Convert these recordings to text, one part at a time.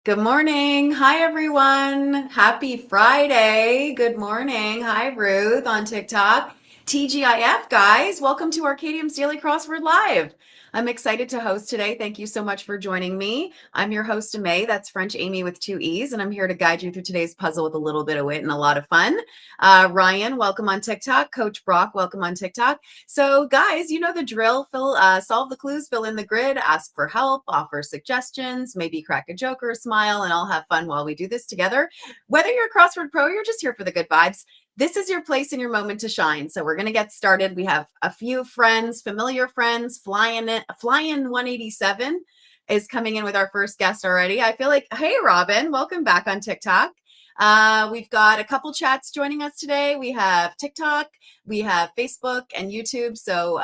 Good morning. Hi, everyone. Happy Friday. Good morning. Hi, Ruth on TikTok. TGIF, guys. Welcome to Arkadium's Daily Crossword Live. I'm excited to host today. Thank you so much for joining me. I'm your host, May. That's French Amy with two E's, and I'm here to guide you through today's puzzle with a little bit of wit and a lot of fun. Ryan, welcome on TikTok. Coach Brock, welcome on TikTok. So, guys, you know the drill. Solve the clues, fill in the grid, ask for help, offer suggestions, maybe crack a joke or a smile, and I'll have fun while we do this together. Whether you're a crossword pro, or you're just here for the good vibes. This is your place and your moment to shine. So we're going to get started. We have a few friends, familiar friends. Flying 187 is coming in with our first guest already. I feel like, hey, Robin, welcome back on TikTok. We've got a couple chats joining us today. We have TikTok, we have Facebook and YouTube. So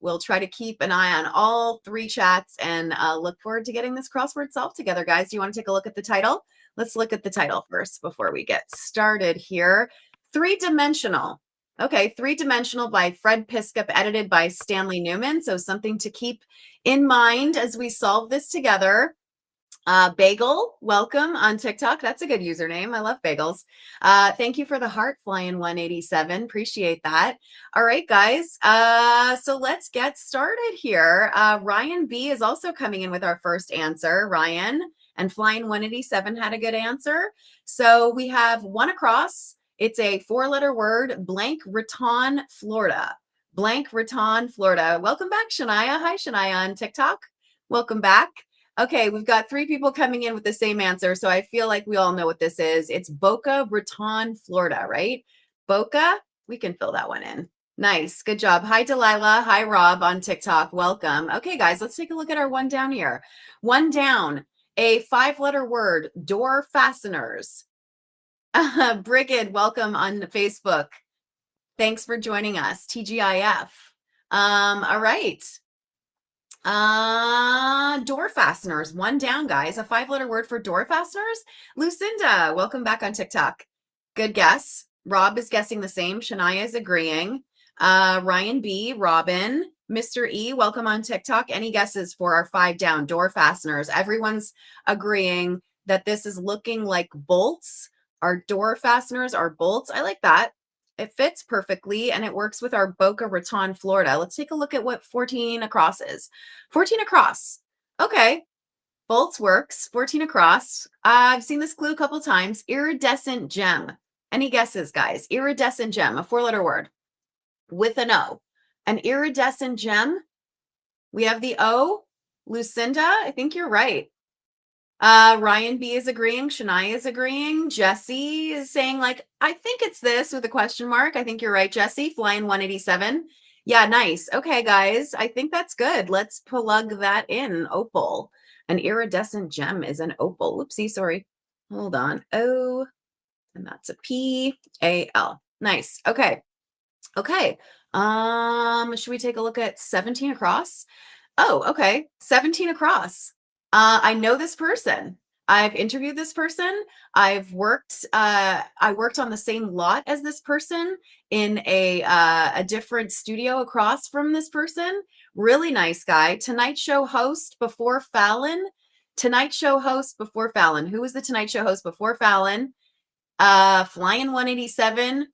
we'll try to keep an eye on all three chats and look forward to getting this crossword solved together, guys. Do you want to take a look at the title? Let's look at the title first before we get started here. Three-dimensional. Okay, Three-dimensional by Fred Piskup, edited by Stanley Newman. So something to keep in mind as we solve this together. Bagel, welcome on TikTok. That's a good username. I love bagels. Thank you for the heart, Flying 187. Appreciate that. All right, guys. So let's get started here. Ryan B is also coming in with our first answer. Ryan and Flying 187 had a good answer. So we have one across. It's a four-letter word, Blank Raton, Florida. Blank Raton, Florida. Welcome back, Shania. Hi, Shania on TikTok. Welcome back. Okay, we've got three people coming in with the same answer, so I feel like we all know what this is. It's Boca Raton, Florida, right? Boca, we can fill that one in. Nice, good job. Hi, Delilah. Hi, Rob on TikTok. Welcome. Okay, guys, let's take a look at our one down here. One down, a five-letter word, door fasteners. Brigid, welcome on Facebook. Thanks for joining us. TGIF. All right. Door fasteners. One down, guys. A five-letter word for door fasteners. Lucinda, welcome back on TikTok. Good guess. Rob is guessing the same. Shania is agreeing. Ryan B, Robin, Mr. E, welcome on TikTok. Any guesses for our five down door fasteners? Everyone's agreeing that this is looking like bolts. Our door fasteners are bolts. I like that. It fits perfectly, and it works with our Boca Raton, Florida. Let's take a look at what 14 across is. 14 across. Okay. Bolts works. 14 across. I've seen this clue a couple times. Iridescent gem. Any guesses, guys? Iridescent gem, a four-letter word with an O. An iridescent gem. We have the O. Lucinda, I think you're right. Ryan B is agreeing. Shania is agreeing. Jesse is saying, like, I think it's this with a question mark. I think you're right, Jesse. Flying 187. Yeah, nice. Okay, guys. I think that's good. Let's plug that in. Opal. An iridescent gem is an opal. Oopsie, sorry. Hold on. O, and that's a P-A-L. Nice. Okay. Okay. Should we take a look at 17 across? Oh, okay. 17 across. I know this person. I've interviewed this person. I worked on the same lot as this person in a different studio across from this person. Really nice guy. Tonight Show host before Fallon. Tonight Show host before Fallon. Who was the Tonight Show host before Fallon? Flying 187.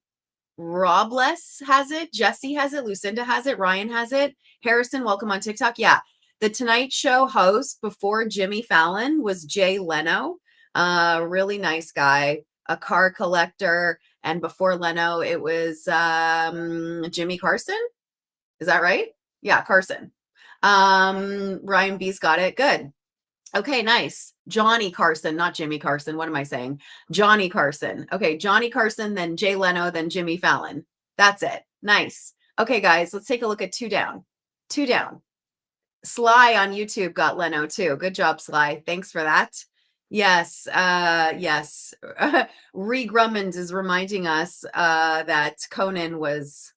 Robless has it. Jesse has it. Lucinda has it. Ryan has it. Harrison, welcome on TikTok. Yeah. The Tonight Show host before Jimmy Fallon was Jay Leno. Really nice guy, a car collector. And before Leno, it was Jimmy Carson. Is that right? Yeah, Carson. Ryan B's got it. Good. Okay, nice. Johnny Carson, not Jimmy Carson. What am I saying? Johnny Carson. Okay, Johnny Carson, then Jay Leno, then Jimmy Fallon. That's it. Nice. Okay, guys, let's take a look at two down. Two down. Sly on YouTube got Leno too. Good job, Sly. Thanks for that. Yes, yes. Ree Grummond is reminding us that Conan was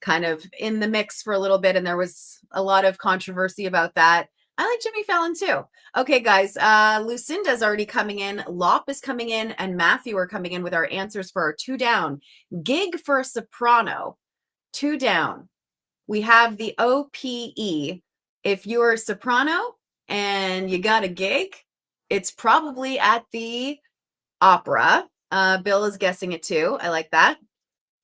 kind of in the mix for a little bit, and there was a lot of controversy about that. I like Jimmy Fallon too. Okay, guys, Lucinda's already coming in. Lop is coming in, and Matthew are coming in with our answers for our two down. Gig for a soprano. Two down. We have the OPE. If you're a soprano and you got a gig, It's probably at the opera. Bill is guessing it too. I like that.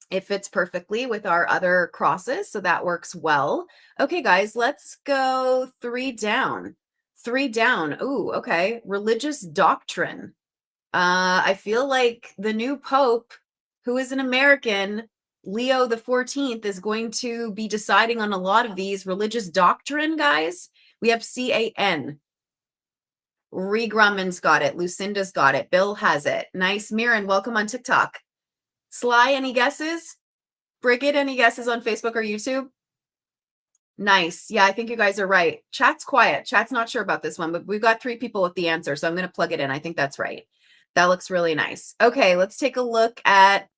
It fits perfectly with our other crosses, so that works well. Okay, guys, let's go 3 down. 3 down. Ooh, okay. Religious doctrine. I feel like the new Pope, who is an American, Leo the 14th, is going to be deciding on a lot of these. Religious doctrine, guys. We have CAN. Ree Grumman's got it. Lucinda's got it. Bill has it. Nice. Mirren, welcome on TikTok. Sly, any guesses? Brigitte, any guesses on Facebook or YouTube? Nice. Yeah, I think you guys are right. Chat's quiet. Chat's not sure about this one, but we've got 3 people with the answer, so I'm going to plug it in. I think that's right. That looks really nice. Okay, let's take a look at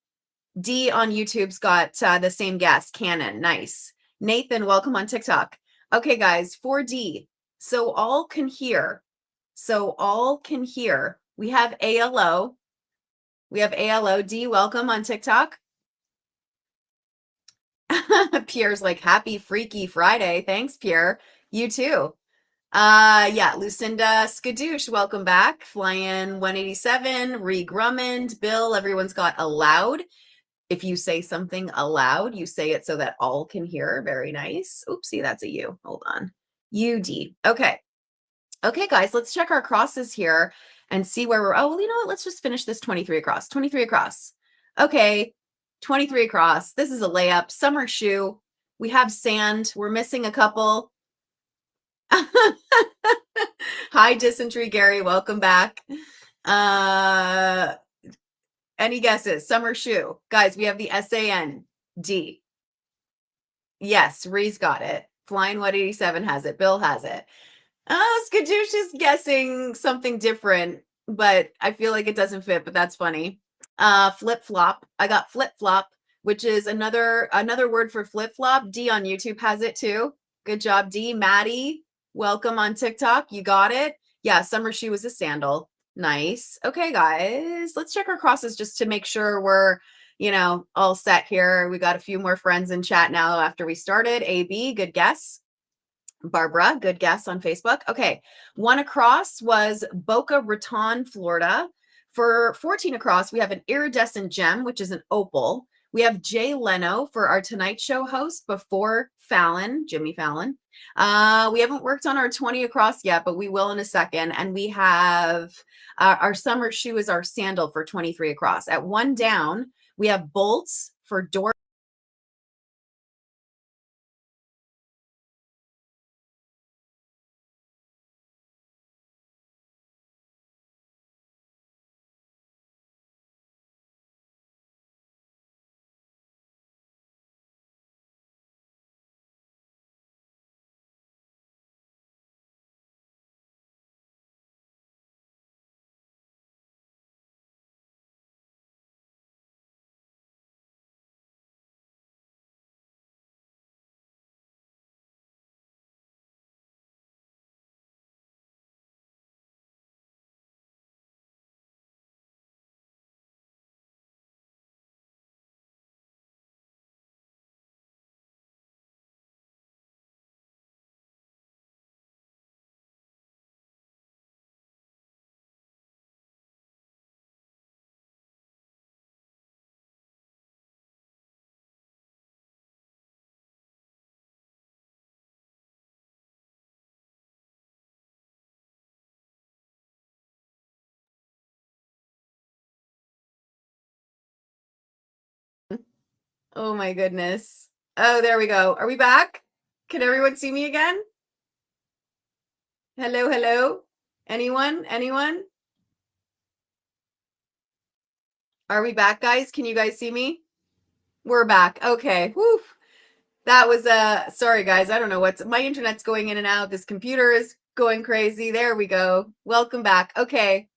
D on YouTube's got the same guess, Canon. Nice. Nathan, welcome on TikTok. Okay, guys, 4D. So all can hear. So all can hear. We have ALO. We have ALO. D, welcome on TikTok. Pierre's like, happy Freaky Friday. Thanks, Pierre. You too. Yeah, Lucinda Skadoosh, welcome back. Flying 187, Ree Grummond, Bill, everyone's got aloud. If you say something aloud, you say it so that all can hear. Very nice. Oopsie, that's a U. Hold on. UD. Okay. Okay, guys, let's check our crosses here and see where we're. Oh, well, you know what? Let's just finish this 23 across. 23 across. Okay, 23 across. This is a layup. Summer shoe. We have sand. We're missing a couple. Hi, Dysentery Gary. Welcome back. Any guesses? Summer shoe. Guys, we have the SAND. Yes, Ree's got it. Flying 187 has it. Bill has it. Skadoosh is guessing something different, but I feel like it doesn't fit, but that's funny. Flip-flop. I got flip-flop, which is another word for flip-flop. D on YouTube has it too. Good job, D. Maddie, welcome on TikTok. You got it. Yeah, summer shoe is a sandal. Nice. Okay, guys, let's check our crosses just to make sure we're, all set here. We got a few more friends in chat now after we started. AB, good guess. Barbara, good guess on Facebook. Okay, 1 across was Boca Raton, Florida. For 14 across, we have an iridescent gem, which is an opal. We have Jay Leno for our Tonight Show host before Fallon, Jimmy Fallon. We haven't worked on our 20 across yet, but we will in a second. And we have our summer shoe is our sandal for 23 across. At 1 down, we have bolts for door. Oh my goodness. Oh, there we go. Are we back? Can everyone see me again? Hello, hello. Anyone? Anyone? Are we back, guys? Can you guys see me? We're back. Okay. Whew. That was sorry guys. I don't know what's my internet's going in and out. This computer is going crazy. There we go. Welcome back. Okay.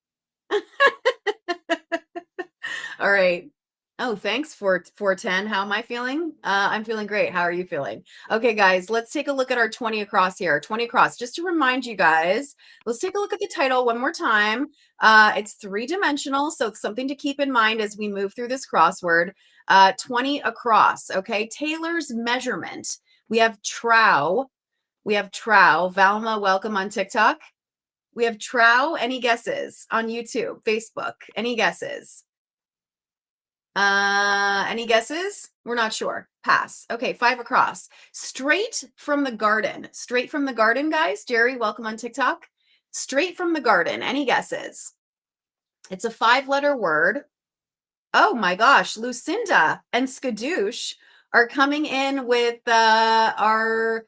All right. Oh, thanks for 410. How am I feeling? I'm feeling great. How are you feeling? Okay, guys, let's take a look at our 20 across here. 20 across. Just to remind you guys, let's take a look at the title one more time. It's 3-dimensional, so it's something to keep in mind as we move through this crossword. 20 across. Okay, Taylor's measurement. We have trow. We have trow. Valma, welcome on TikTok. We have Trow. Any guesses on YouTube, Facebook? Any guesses? Any guesses? We're not sure. Pass. Okay, 5 across. Straight from the garden. Straight from the garden, guys. Jerry, welcome on TikTok. Straight from the garden. Any guesses? It's a 5-letter word. Oh my gosh, Lucinda and Skadoosh are coming in with our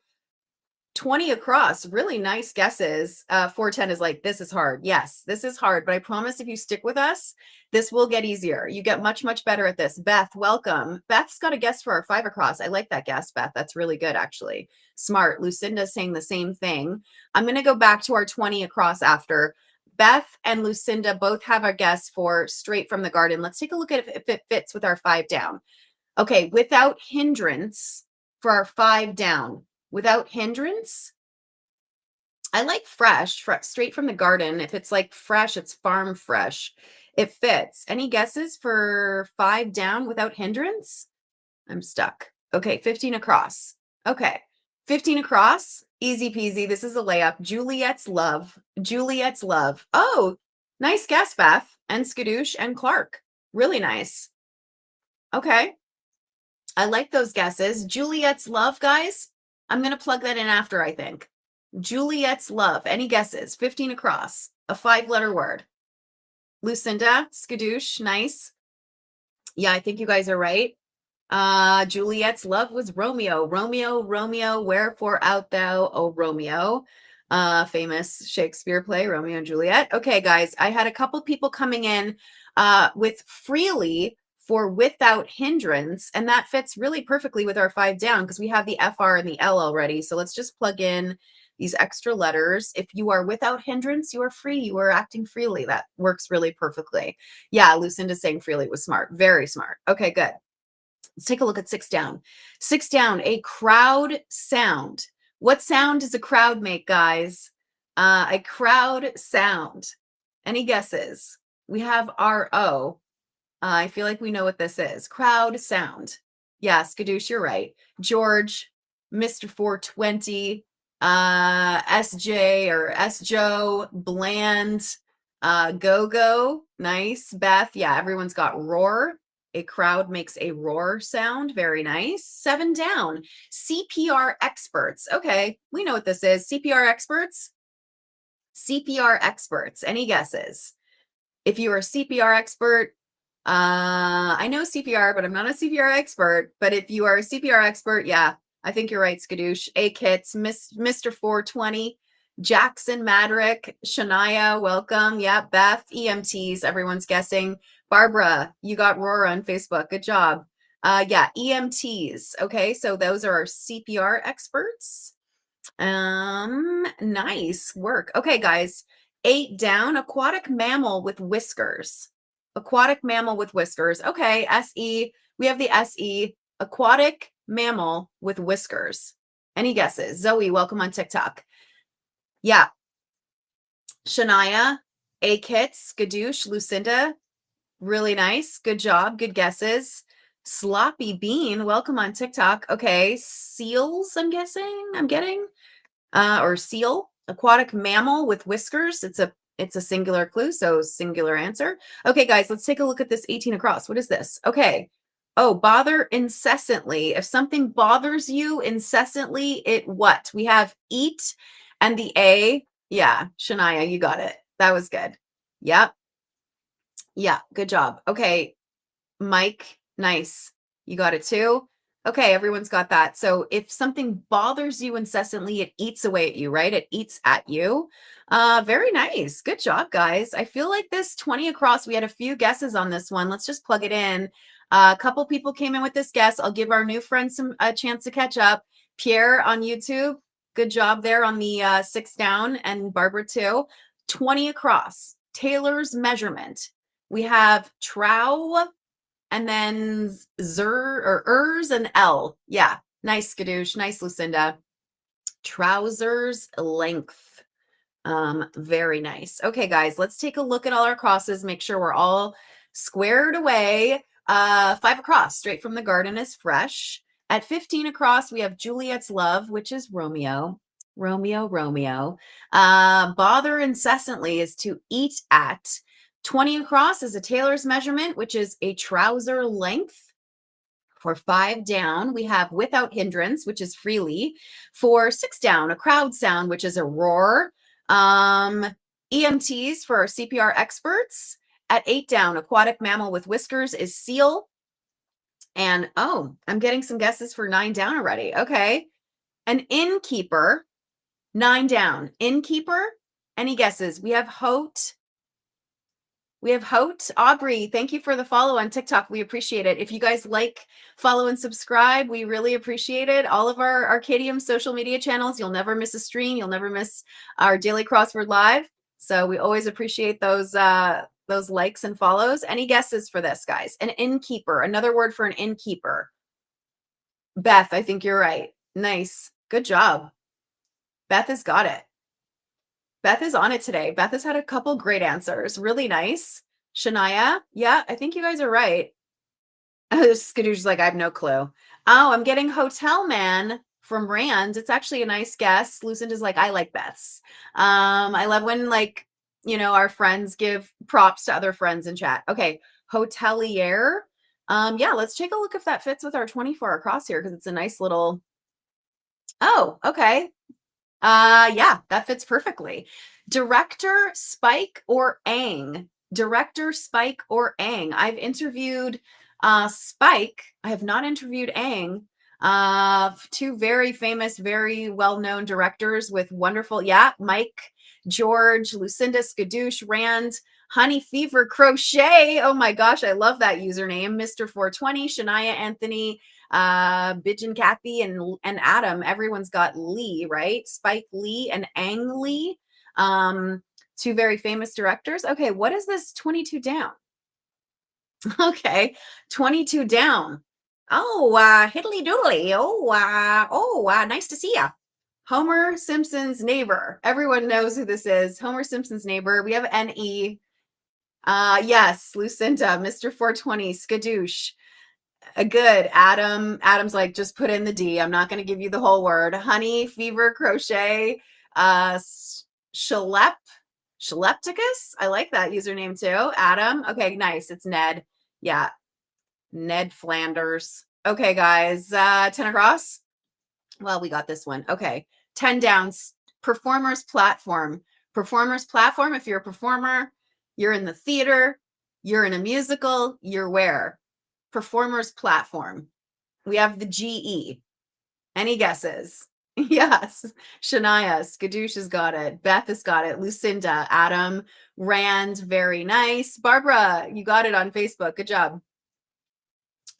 20 across. Really nice guesses. 410 is like, this is hard. Yes, this is hard, but I promise if you stick with us, this will get easier. You get much, much better at this. Beth, welcome. Beth's got a guess for our 5 across. I like that guess, Beth. That's really good, actually. Smart. Lucinda's saying the same thing. I'm going to go back to our 20 across after. Beth and Lucinda both have a guess for straight from the garden. Let's take a look at if it fits with our 5 down. Okay, without hindrance for our 5 down. Without hindrance. I like fresh, straight from the garden. If it's like fresh, it's farm fresh. It fits. Any guesses for 5 down without hindrance? I'm stuck. Okay, 15 across. Okay, 15 across. Easy peasy. This is a layup. Juliet's Love. Juliet's Love. Oh, nice guess, Beth. And Skadoosh and Clark. Really nice. Okay. I like those guesses. Juliet's Love, guys. I'm going to plug that in after, I think. Juliet's Love. Any guesses? 15 across. A 5-letter word. Lucinda, Skadoosh, nice. Yeah, I think you guys are right. Juliet's Love was Romeo. Romeo, Romeo, wherefore art thou, O Romeo? Famous Shakespeare play, Romeo and Juliet. Okay, guys, I had a couple people coming in with freely for without hindrance, and that fits really perfectly with our 5 down because we have the FR and the L already. So let's just plug in these extra letters. If you are without hindrance, you are free. You are acting freely. That works really perfectly. Yeah, Lucinda saying freely was smart. Very smart. Okay, good. Let's take a look at 6 down. 6 down, a crowd sound. What sound does a crowd make, guys? A crowd sound. Any guesses? We have RO. I feel like we know what this is. Crowd sound. Yeah, Skadoosh, you're right. George, Mr. 420, SJ or SJo, Bland, Go-Go, nice. Beth, yeah, everyone's got roar. A crowd makes a roar sound. Very nice. 7 down. CPR experts. Okay, we know what this is. CPR experts. CPR experts. Any guesses? If you are a CPR expert, I know CPR, but I'm not a CPR expert. But if you are a CPR expert, yeah, I think you're right, Skadoosh. A-Kits, Mr. 420, Jackson Madrick, Shania, welcome. Yeah, Beth, EMTs, everyone's guessing. Barbara, you got Roar on Facebook. Good job. Yeah, EMTs. Okay, so those are our CPR experts. Nice work. Okay, guys. 8 down, aquatic mammal with whiskers. Aquatic mammal with whiskers. Okay, SE. We have the SE. Aquatic mammal with whiskers. Any guesses? Zoe, welcome on TikTok. Yeah. Shania, A-Kits, Skadoosh, Lucinda. Really nice. Good job. Good guesses. Sloppy Bean, welcome on TikTok. Okay, seals, I'm guessing. I'm getting. Or seal, aquatic mammal with whiskers. It's a singular clue, so singular answer. Okay, guys, let's take a look at this 18 across. What is this? Okay. Oh, bother incessantly. If something bothers you incessantly, it what? We have eat and the A. Yeah, Shania, you got it. That was good. Yep. Yeah, good job. Okay, Mike, nice. You got it too. Okay, everyone's got that. So if something bothers you incessantly, it eats away at you, right? It eats at you. Very nice. Good job, guys. I feel like this 20 across, we had a few guesses on this one. Let's just plug it in. A couple people came in with this guess. I'll give our new friends a chance to catch up. Pierre on YouTube, good job there on the 6 down, and Barbara too. 20 across. Taylor's measurement. We have trow, and then ers and L. Yeah, nice, Skadoosh. Nice, Lucinda. Trousers length. Very nice. Okay, guys, let's take a look at all our crosses. Make sure we're all squared away. 5 across, straight from the garden is fresh. At 15 across, we have Juliet's Love, which is Romeo. Romeo, Romeo. Bother incessantly is to eat at. 20 across is a tailor's measurement, which is a trouser length. For 5 down, we have without hindrance, which is freely. For 6 down, a crowd sound, which is a roar. EMTs for our CPR experts. At 8 down, aquatic mammal with whiskers is seal. And oh, I'm getting some guesses for 9 down already. Okay. An innkeeper, 9 down. Innkeeper, any guesses? We have Hote. We have Hote. Aubrey, thank you for the follow on TikTok. We appreciate it. If you guys like, follow, and subscribe, we really appreciate it. All of our Arkadium social media channels, you'll never miss a stream. You'll never miss our Daily Crossword Live. So we always appreciate those likes and follows. Any guesses for this, guys? An innkeeper, another word for an innkeeper. Beth, I think you're right. Nice. Good job. Beth has got it. Beth is on it today. Beth has had a couple great answers. Really nice. Shania, yeah, I think you guys are right. Skadoosh's like, I have no clue. Oh, I'm getting Hotel Man from Rand. It's actually a nice guess. Lucinda's like, I like Beth's. I love when, like, our friends give props to other friends in chat. Okay, hotelier. Yeah, let's take a look if that fits with our 24 across here, because it's a nice little. Oh, okay. Yeah, that fits perfectly. Director, Spike, or Aang? Director, Spike, or Aang? I've interviewed Spike. I have not interviewed Aang. Two very famous, very well-known directors with wonderful, Mike, George, Lucinda, Skadoosh, Rand, Honey Fever, Crochet. Oh my gosh, I love that username. Mr. 420, Shania, Anthony, Bidgen, Kathy, and Adam. Everyone's got Lee, right? Spike Lee and Ang Lee. Two very famous directors. Okay, what is this 22 down? Okay, 22 down. Oh, hiddly doodly. Oh, nice to see ya. Homer Simpson's neighbor. Everyone knows who this is. Homer Simpson's neighbor. We have N.E. Yes, Lucinda, Mr. 420, Skadoosh. Good. Adam's like, just put in the D. I'm not going to give you the whole word. Honey, fever, crochet, Shalepticus. I like that username too. Adam. Okay, nice. It's Ned. Yeah. Ned Flanders. Okay, guys. 10 across. Well, we got this one. Okay. 10 downs. Performer's platform. Performer's platform. If you're a performer, you're in the theater, you're in a musical, you're where? Performer's platform. We have the GE. Any guesses? Yes. Shania, Skadoosh has got it. Beth has got it. Lucinda, Adam, Rand, very nice. Barbara, you got it on Facebook. Good job.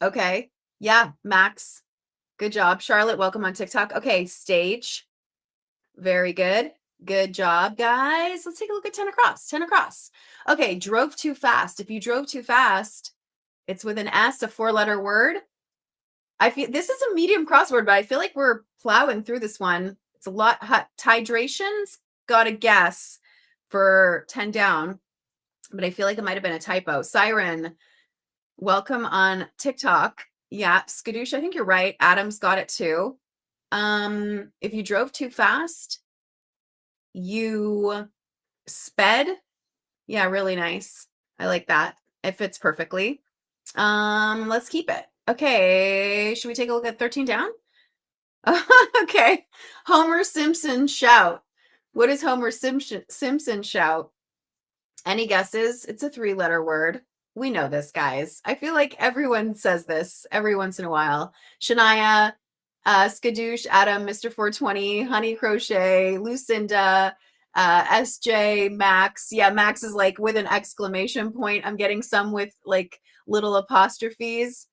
Okay. Yeah, Max. Good job. Charlotte, welcome on TikTok. Okay, stage. Very good. Good job, guys. Let's take a look at 10 across. 10 across. Okay, drove too fast. If you drove too fast, it's with an S, a 4-letter word. I feel this is a medium crossword, but I feel like we're plowing through this one. It's a lot. Hydration's got a guess for 10 down, but I feel like it might have been a typo. Siren, welcome on TikTok. Yeah, Skadoosh, I think you're right. Adam's got it too. If you drove too fast, you sped. Yeah, really nice. I like that. It fits perfectly. Let's keep it. Okay, should we take a look at 13 down? Okay. Homer Simpson shout. What is Homer Simpson shout? Any guesses? It's a 3-letter word. We know this, guys. I feel like everyone says this every once in a while. Shania, Skadoosh, Adam, Mr. 420, Honey Crochet, Lucinda, SJ, Max. Yeah, Max is like with an exclamation point. I'm getting some with like little apostrophes.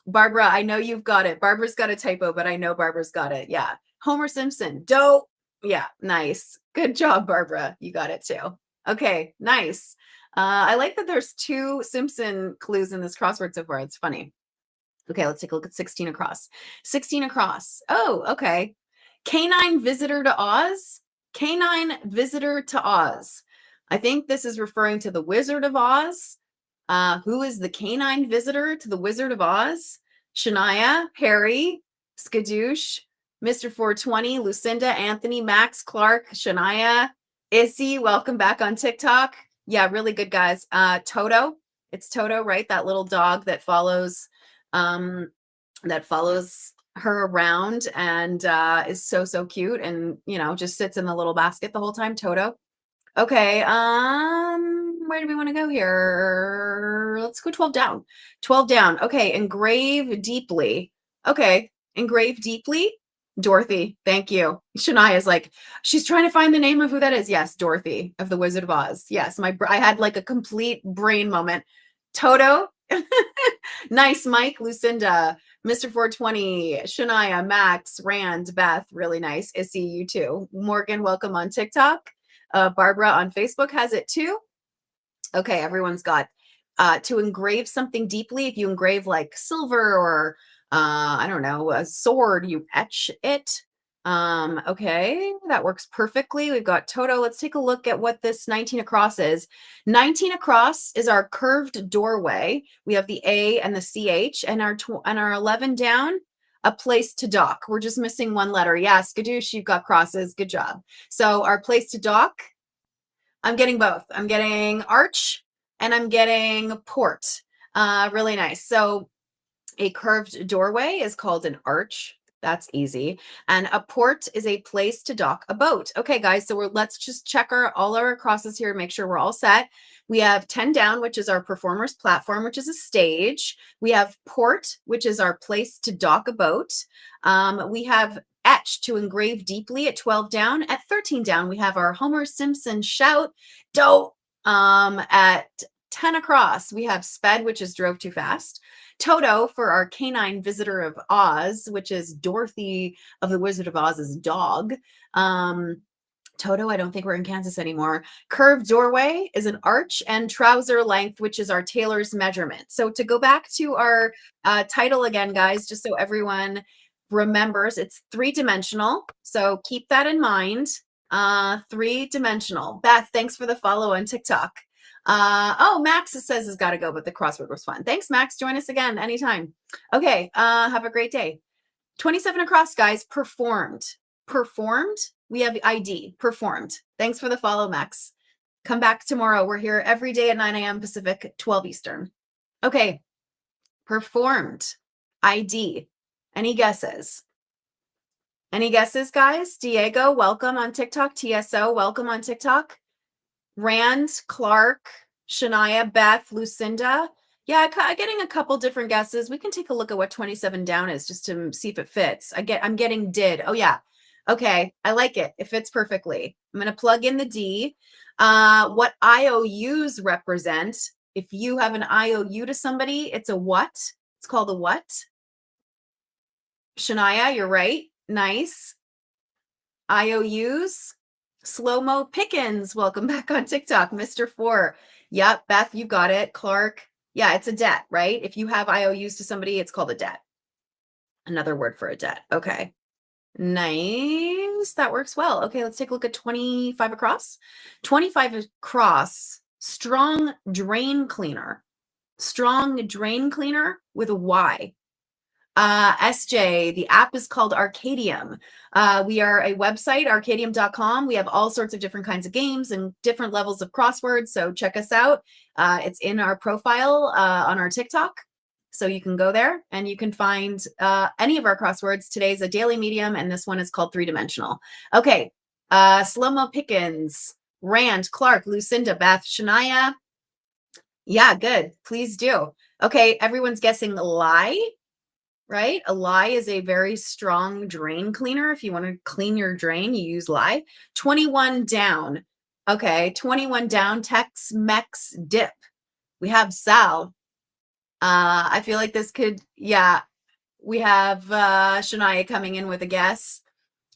Barbara, I know you've got it. Barbara's got a typo, but I know Barbara's got it. Yeah. Homer Simpson. Dope. Yeah, nice. Good job, Barbara. You got it too. Okay, nice. I like that there's 2 Simpson clues in this crossword so far. It's funny. Okay, let's take a look at 16 across. 16 across. Oh, okay. Canine visitor to Oz. Canine visitor to Oz. I think this is referring to the Wizard of Oz. Who is the canine visitor to the Wizard of Oz? Shania, Harry, Skadoosh, Mr. 420, Lucinda, Anthony, Max, Clark, Shania, Issy, welcome back on TikTok. Yeah, really good, guys. Toto, it's Toto, right? That little dog that follows her around and is so cute and, just sits in the little basket the whole time. Toto. Okay, where do we want to go here? Let's go 12 down. 12 down. Okay, engrave deeply. Okay, engrave deeply. Dorothy, thank you. Shania is like, she's trying to find the name of who that is. Yes, Dorothy of the Wizard of Oz. Yes, I had like a complete brain moment. Toto. Nice, Mike, Lucinda, Mr. 420, Shania, Max, Rand, Beth, really nice. Issy, you too. Morgan, welcome on TikTok. Barbara on Facebook has it too. Okay, everyone's got to engrave something deeply. If you engrave like silver or I don't know, a sword, you etch it. Okay, that works perfectly. We've got Toto. Let's take a look at what this 19 across is. 19 across is our curved doorway. We have the A and the CH, and our 11 down, a place to dock. We're just missing one letter. Yes, Skadoosh, you've got crosses. Good job. So our place to dock, I'm getting both. I'm getting arch and I'm getting port. Really nice. So a curved doorway is called an arch. That's easy. And a port is a place to dock a boat. Okay, guys, so let's just check all our crosses here, make sure we're all set. We have 10 down, which is our performer's platform, which is a stage. We have port, which is our place to dock a boat. We have etch, to engrave deeply, at 12 down. At 13 down, we have our Homer Simpson shout, dope. At 10 across, we have sped, which is drove too fast. Toto for our canine visitor of Oz, which is Dorothy of the Wizard of Oz's dog. Toto, I don't think we're in Kansas anymore. Curved doorway is an arch, and trouser length, which is our tailor's measurement. So to go back to our title again, guys, just so everyone remembers, it's 3-dimensional. So keep that in mind. 3-dimensional. Beth, thanks for the follow on TikTok. Oh, Max says has got to go, but the crossword was fun. Thanks, Max. Join us again anytime. Okay, have a great day. 27 across, guys. Performed. We have ID. Performed. Thanks for the follow, Max. Come back tomorrow. We're here every day at 9 a.m. Pacific, 12 Eastern. Okay, performed. ID. Any guesses? Any guesses, guys? Diego, welcome on TikTok. TSO, welcome on TikTok. Rand, Clark, Shania, Beth, Lucinda. Yeah, getting a couple different guesses. We can take a look at what 27 down is just to see if it fits. I'm getting did. Oh, yeah. Okay, I like it. It fits perfectly. I'm going to plug in the D. What IOUs represent. If you have an IOU to somebody, it's a what? It's called a what? Shania, you're right. Nice. IOUs. Slow-mo Pickens, welcome back on TikTok. Mr. 4. Yep, Beth, you got it. Clark. Yeah, it's a debt, right? If you have IOUs to somebody, it's called a debt. Another word for a debt. Okay. Nice. That works well. Okay, let's take a look at 25 across. 25 across. Strong drain cleaner. Strong drain cleaner with a Y. SJ, the app is called Arkadium. We are a website, arkadium.com. We have all sorts of different kinds of games and different levels of crosswords. So check us out. It's in our profile on our TikTok. So you can go there and you can find any of our crosswords. Today's a daily medium, and this one is called 3-dimensional. Okay. Slow-mo Pickens, Rand, Clark, Lucinda, Beth, Shania. Yeah, good. Please do. Okay. Everyone's guessing lie. Right? A lye is a very strong drain cleaner. If you want to clean your drain, you use lye. 21 down. Okay, 21 down, Tex-Mex dip. We have Sal. I feel like this could, yeah. We have Shania coming in with a guess.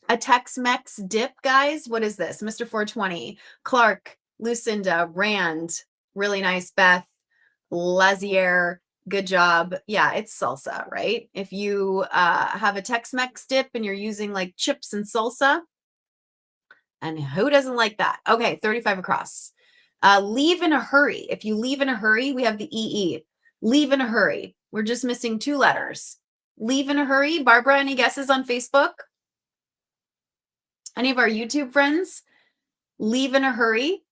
A Tex-Mex dip, guys. What is this? Mr. 420. Clark, Lucinda, Rand. Really nice, Beth. Lazier. Good job. Yeah, it's salsa, right? If you have a Tex-Mex dip and you're using like chips and salsa, and who doesn't like that? Okay, 35 across. Leave in a hurry. If you leave in a hurry, we have the EE. Leave in a hurry. We're just missing 2 letters. Leave in a hurry. Barbara, any guesses on Facebook? Any of our YouTube friends? Leave in a hurry.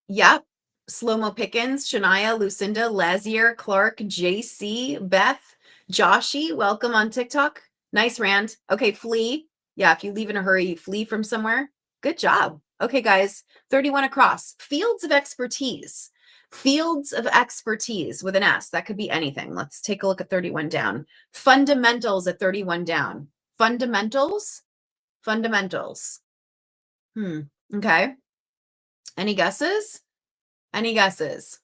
Yep. Slow-mo Pickens, Shania, Lucinda, Lazier, Clark, JC, Beth, Joshy, welcome on TikTok. Nice, Rand. Okay, flee. Yeah, if you leave in a hurry, you flee from somewhere. Good job. Okay, guys, 31 across. Fields of expertise. Fields of expertise with an S. That could be anything. Let's take a look at 31 down. Fundamentals at 31 down. Fundamentals? Fundamentals. Okay. Any guesses? Any guesses?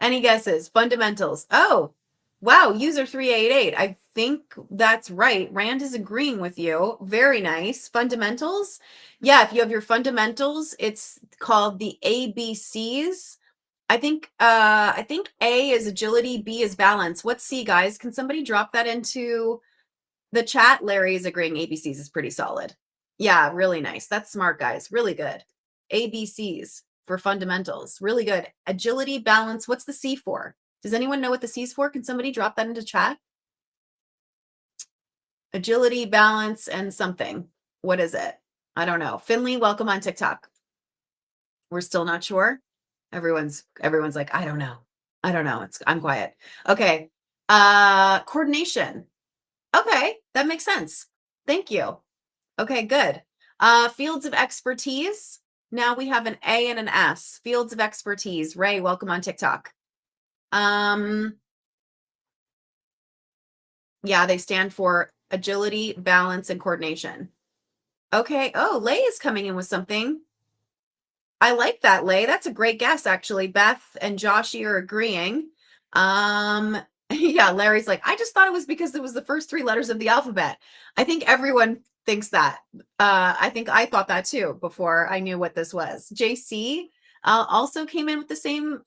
Any guesses? Fundamentals. Oh, wow. User 388. I think that's right. Rand is agreeing with you. Very nice. Fundamentals. Yeah, if you have your fundamentals, it's called the ABCs. I think A is agility, B is balance. What's C, guys? Can somebody drop that into the chat? Larry is agreeing ABCs is pretty solid. Yeah, really nice. That's smart, guys. Really good. ABCs for fundamentals. Really good. Agility, balance. What's the C for? Does anyone know what the C's for? Can somebody drop that into chat? Agility, balance, and something. What is it? I don't know. Finley, welcome on TikTok. We're still not sure. Everyone's like, I don't know. I don't know. I'm quiet. Okay. Coordination. Okay, that makes sense. Thank you. Okay, good. Fields of expertise. Now we have an A and an S. Fields of expertise. Ray, welcome on TikTok. Yeah, they stand for agility, balance, and coordination. Okay. Oh, Lay is coming in with something. I like that, Lay. That's a great guess, actually. Beth and Joshy are agreeing. Yeah, Larry's like, I just thought it was because it was the first 3 letters of the alphabet. I think everyone thinks that. I think I thought that too before I knew what this was. JC also came in with the same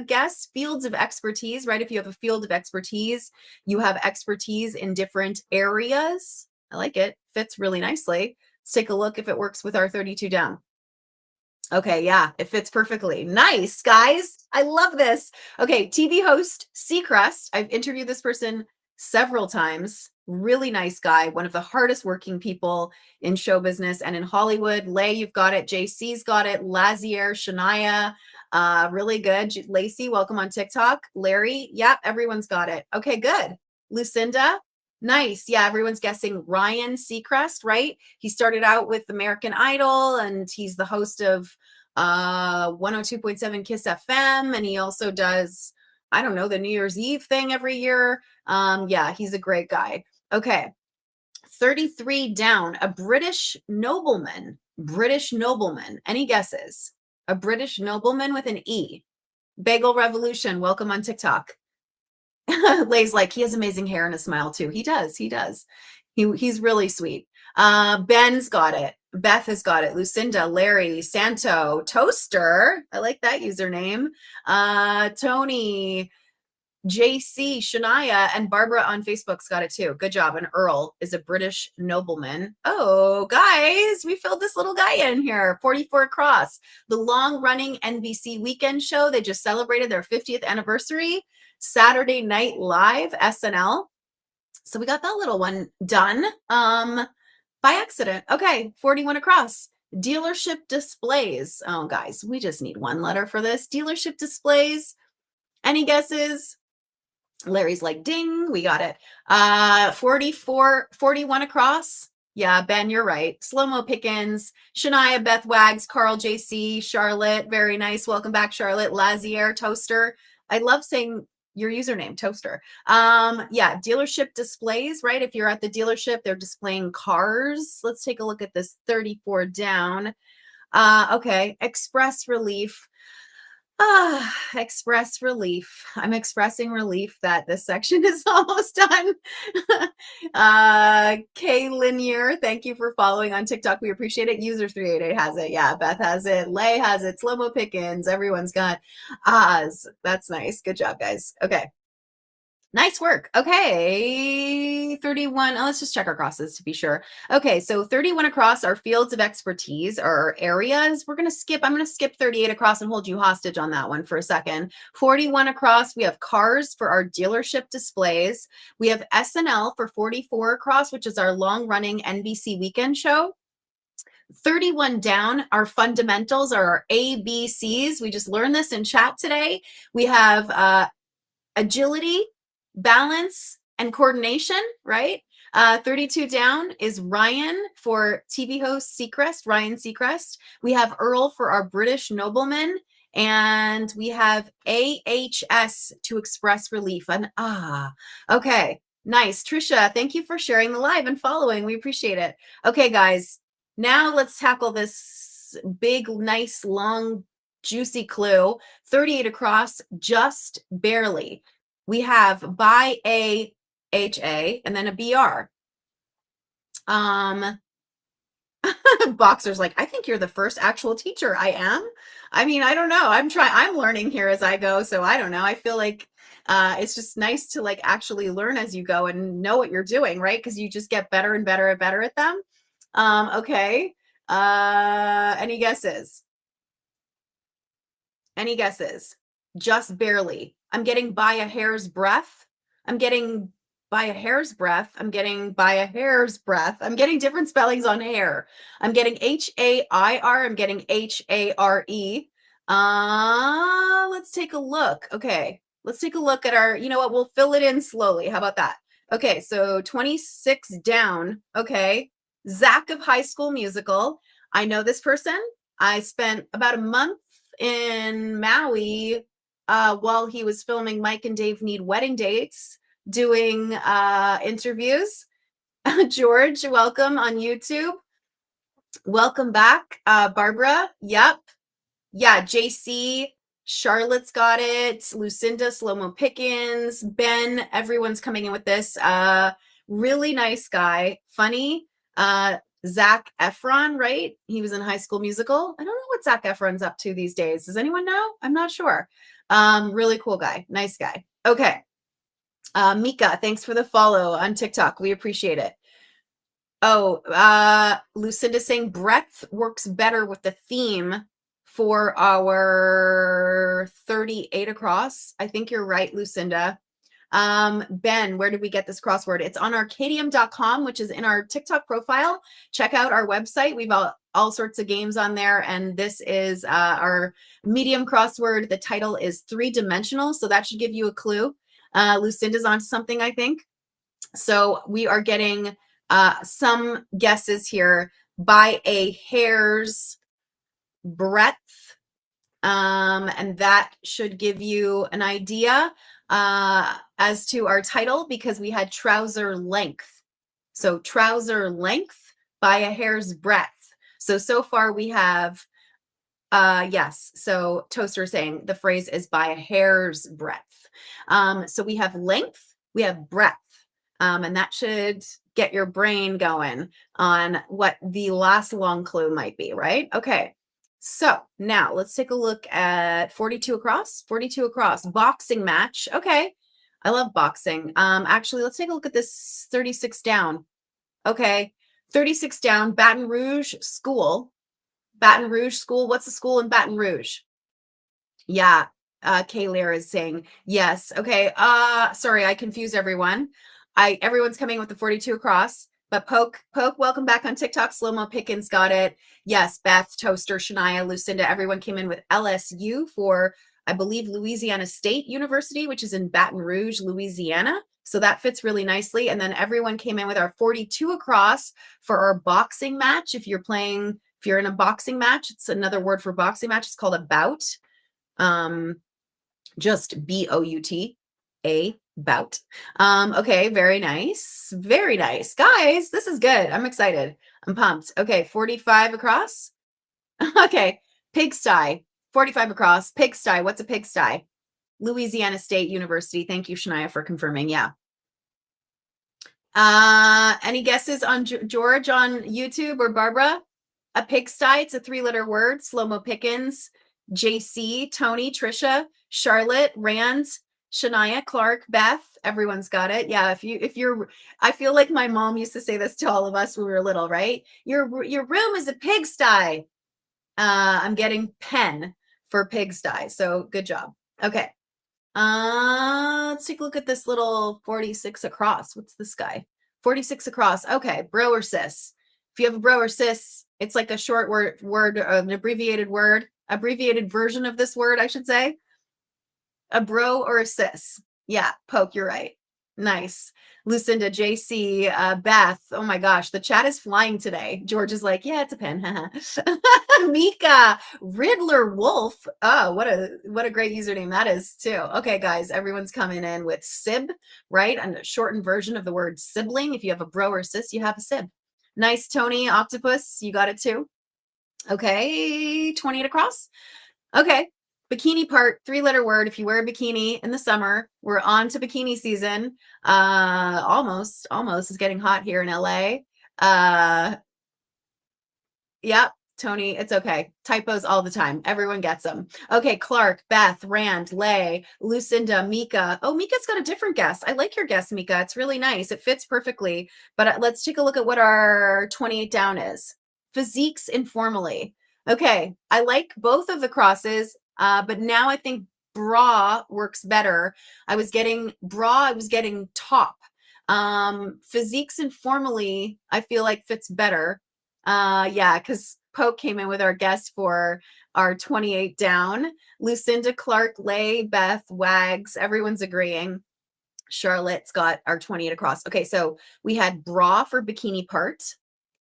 guess. Fields of expertise, right? If you have a field of expertise, you have expertise in different areas. I like it. Fits really nicely. Let's take a look if it works with our 32 down. Okay, yeah, it fits perfectly. Nice, guys. I love this. Okay, TV host Seacrest. I've interviewed this person several times. Really nice guy, one of the hardest working people in show business and in Hollywood. Lay, you've got it. JC's got it. Lazier, Shania, really good. Lacey, welcome on TikTok. Larry, yep, everyone's got it. Okay, good. Lucinda, nice. Yeah, everyone's guessing Ryan Seacrest, right? He started out with American Idol and he's the host of 102.7 Kiss FM, and he also does, I don't know, the New Year's Eve thing every year. Yeah, he's a great guy. Okay. 33 down. A British nobleman. British nobleman. Any guesses? A British nobleman with an E. Bagel Revolution. Welcome on TikTok. Lay's like, he has amazing hair and a smile too. He does. He's really sweet. Ben's got it. Beth has got it. Lucinda, Larry, Santo, Toaster. I like that username. Tony, JC, Shania, and Barbara on Facebook's got it too. Good job. And Earl is a British nobleman. Oh, guys, we filled this little guy in here. 44 across. The long-running NBC weekend show. They just celebrated their 50th anniversary. Saturday Night Live, SNL. So we got that little one done by accident. Okay, 41 across. Dealership displays. Oh, guys, we just need one letter for this. Dealership displays. Any guesses? Larry's like, ding, we got it. 41 across. Yeah, Ben, you're right. Slow-mo Pickens, Shania, Beth Wags, Carl JC, Charlotte. Very nice. Welcome back, Charlotte. Lazier, Toaster. I love saying your username, Toaster. Yeah, dealership displays, right? If you're at the dealership, they're displaying cars. Let's take a look at this 34 down. Okay, express relief. Express relief. I'm expressing relief that this section is almost done. K Linear, thank you for following on TikTok. We appreciate it. User 388 has it. Yeah, Beth has it. Lay has it. Slow-mo Pickens. Everyone's got Oz. That's nice. Good job, guys. Okay. Nice work. Okay, 31. Let's just check our crosses to be sure. Okay, so 31 across are fields of expertise or areas. I'm going to skip 38 across and hold you hostage on that one for a second. 41 across, we have cars for our dealership displays. We have SNL for 44 across, which is our long-running NBC weekend show. 31 down, our fundamentals are our ABCs. We just learned this in chat today. We have agility, balance, and coordination, right? 32 down is Ryan for TV host Seacrest, Ryan Seacrest. We have Earl for our British nobleman. And we have AHS to express relief. And okay, nice. Trisha, thank you for sharing the live and following. We appreciate it. Okay, guys, now let's tackle this big, nice, long, juicy clue. 38 across, just barely. We have by a HA and then a BR. Boxer's like, I think you're the first actual teacher. I am. I mean, I don't know. I'm learning here as I go. So I don't know. I feel like it's just nice to like actually learn as you go and know what you're doing, right? Because you just get better and better and better at them. Okay. Any guesses? Any guesses? Just barely. I'm getting by a hair's breadth. I'm getting by a hair's breadth. I'm getting by a hair's breadth. I'm getting different spellings on hair. I'm getting HAIR. I'm getting HARE. Let's take a look. Okay. Let's take a look at our, you know what? We'll fill it in slowly. How about that? Okay. So 26 down. Okay. Zach of High School Musical. I know this person. I spent about a month in Maui while he was filming Mike and Dave Need Wedding Dates, doing interviews. George, welcome on YouTube. Welcome back, Barbara. Yep. Yeah, JC, Charlotte's got it. Lucinda, Slow-Mo Pickens, Ben, everyone's coming in with this. Really nice guy. Funny. Zac Efron, right? He was in High School Musical. I don't know what Zac Efron's up to these days. Does anyone know? I'm not sure. Really cool guy. Nice guy. Okay. Mika, thanks for the follow on TikTok. We appreciate it. Oh, Lucinda saying breadth works better with the theme for our 38 across. I think you're right, Lucinda. Ben, where did we get this crossword? It's on Arkadium.com, which is in our TikTok profile. Check out our website. We've all sorts of games on there. And this is our medium crossword. The title is 3-dimensional. So that should give you a clue. Lucinda's on something, I think. So we are getting some guesses here by a hair's breadth. And that should give you an idea as to our title, because we had trouser length. So trouser length by a hair's breadth. So far we have, yes. So Toaster saying the phrase is by a hair's breadth. So we have length, we have breadth. And that should get your brain going on what the last long clue might be, right? Okay. So now let's take a look at 42 across. 42 across, boxing match. Okay. I love boxing. Actually, let's take a look at this 36 down. Okay. 36 down, Baton Rouge School. Baton Rouge School. What's the school in Baton Rouge? Yeah. Kayla is saying yes. Okay. Sorry, I confuse everyone. Everyone's coming with the 42 across. But Poke, welcome back on TikTok. Slow-Mo Pickens got it. Yes, Beth, Toaster, Shania, Lucinda, everyone came in with LSU for, I believe, Louisiana State University, which is in Baton Rouge, Louisiana. So that fits really nicely. And then everyone came in with our 42 across for our boxing match. If you're in a boxing match, it's another word for boxing match. It's called a bout. Just B-O-U-T, a bout. Okay, very nice. Very nice. Guys, this is good. I'm excited. I'm pumped. Okay, 45 across. Okay, pigsty. 45 across. Pigsty. What's a pigsty? Louisiana State University. Thank you, Shania, for confirming. Yeah. Any guesses on George on YouTube or Barbara? A pigsty. It's a 3-letter word. Slow-Mo Pickens, JC, Tony, Trisha, Charlotte, Rand, Shania, Clark, Beth, everyone's got it. Yeah, if you're I feel like my mom used to say this to all of us when we were little, right? Your room is a pigsty. I'm getting pen for pigsty. So good job. Okay. Let's take a look at this little 46 across. What's this guy? 46 across. Okay, bro or sis. If you have a bro or sis, it's like a short word, an abbreviated version of this word, I should say. A bro or a sis. Yeah, Poke, you're right. Nice. Lucinda, JC, Beth. Oh my gosh, the chat is flying today. George is like, yeah, it's a pen. Mika, Riddler Wolf. Oh, what a great username that is too. Okay, guys, everyone's coming in with sib, right? And a shortened version of the word sibling. If you have a bro or sis, you have a sib. Nice, Tony, Octopus. You got it too. Okay, 20 across. Okay. Bikini part, 3-letter word. If you wear a bikini in the summer, we're on to bikini season. Almost. It's getting hot here in LA. Yep, Tony, it's okay. Typos all the time. Everyone gets them. Okay, Clark, Beth, Rand, Lay, Lucinda, Mika. Oh, Mika's got a different guess. I like your guess, Mika. It's really nice. It fits perfectly. But let's take a look at what our 28 down is. Physiques informally. Okay, I like both of the crosses, but now I think bra works better. I was getting bra, I was getting top. Physiques informally, I feel like fits better. Yeah, because Poke came in with our guest for our 28 down. Lucinda, Clark, Lay, Beth, Wags, everyone's agreeing. Charlotte's got our 28 across. Okay, so we had bra for bikini part,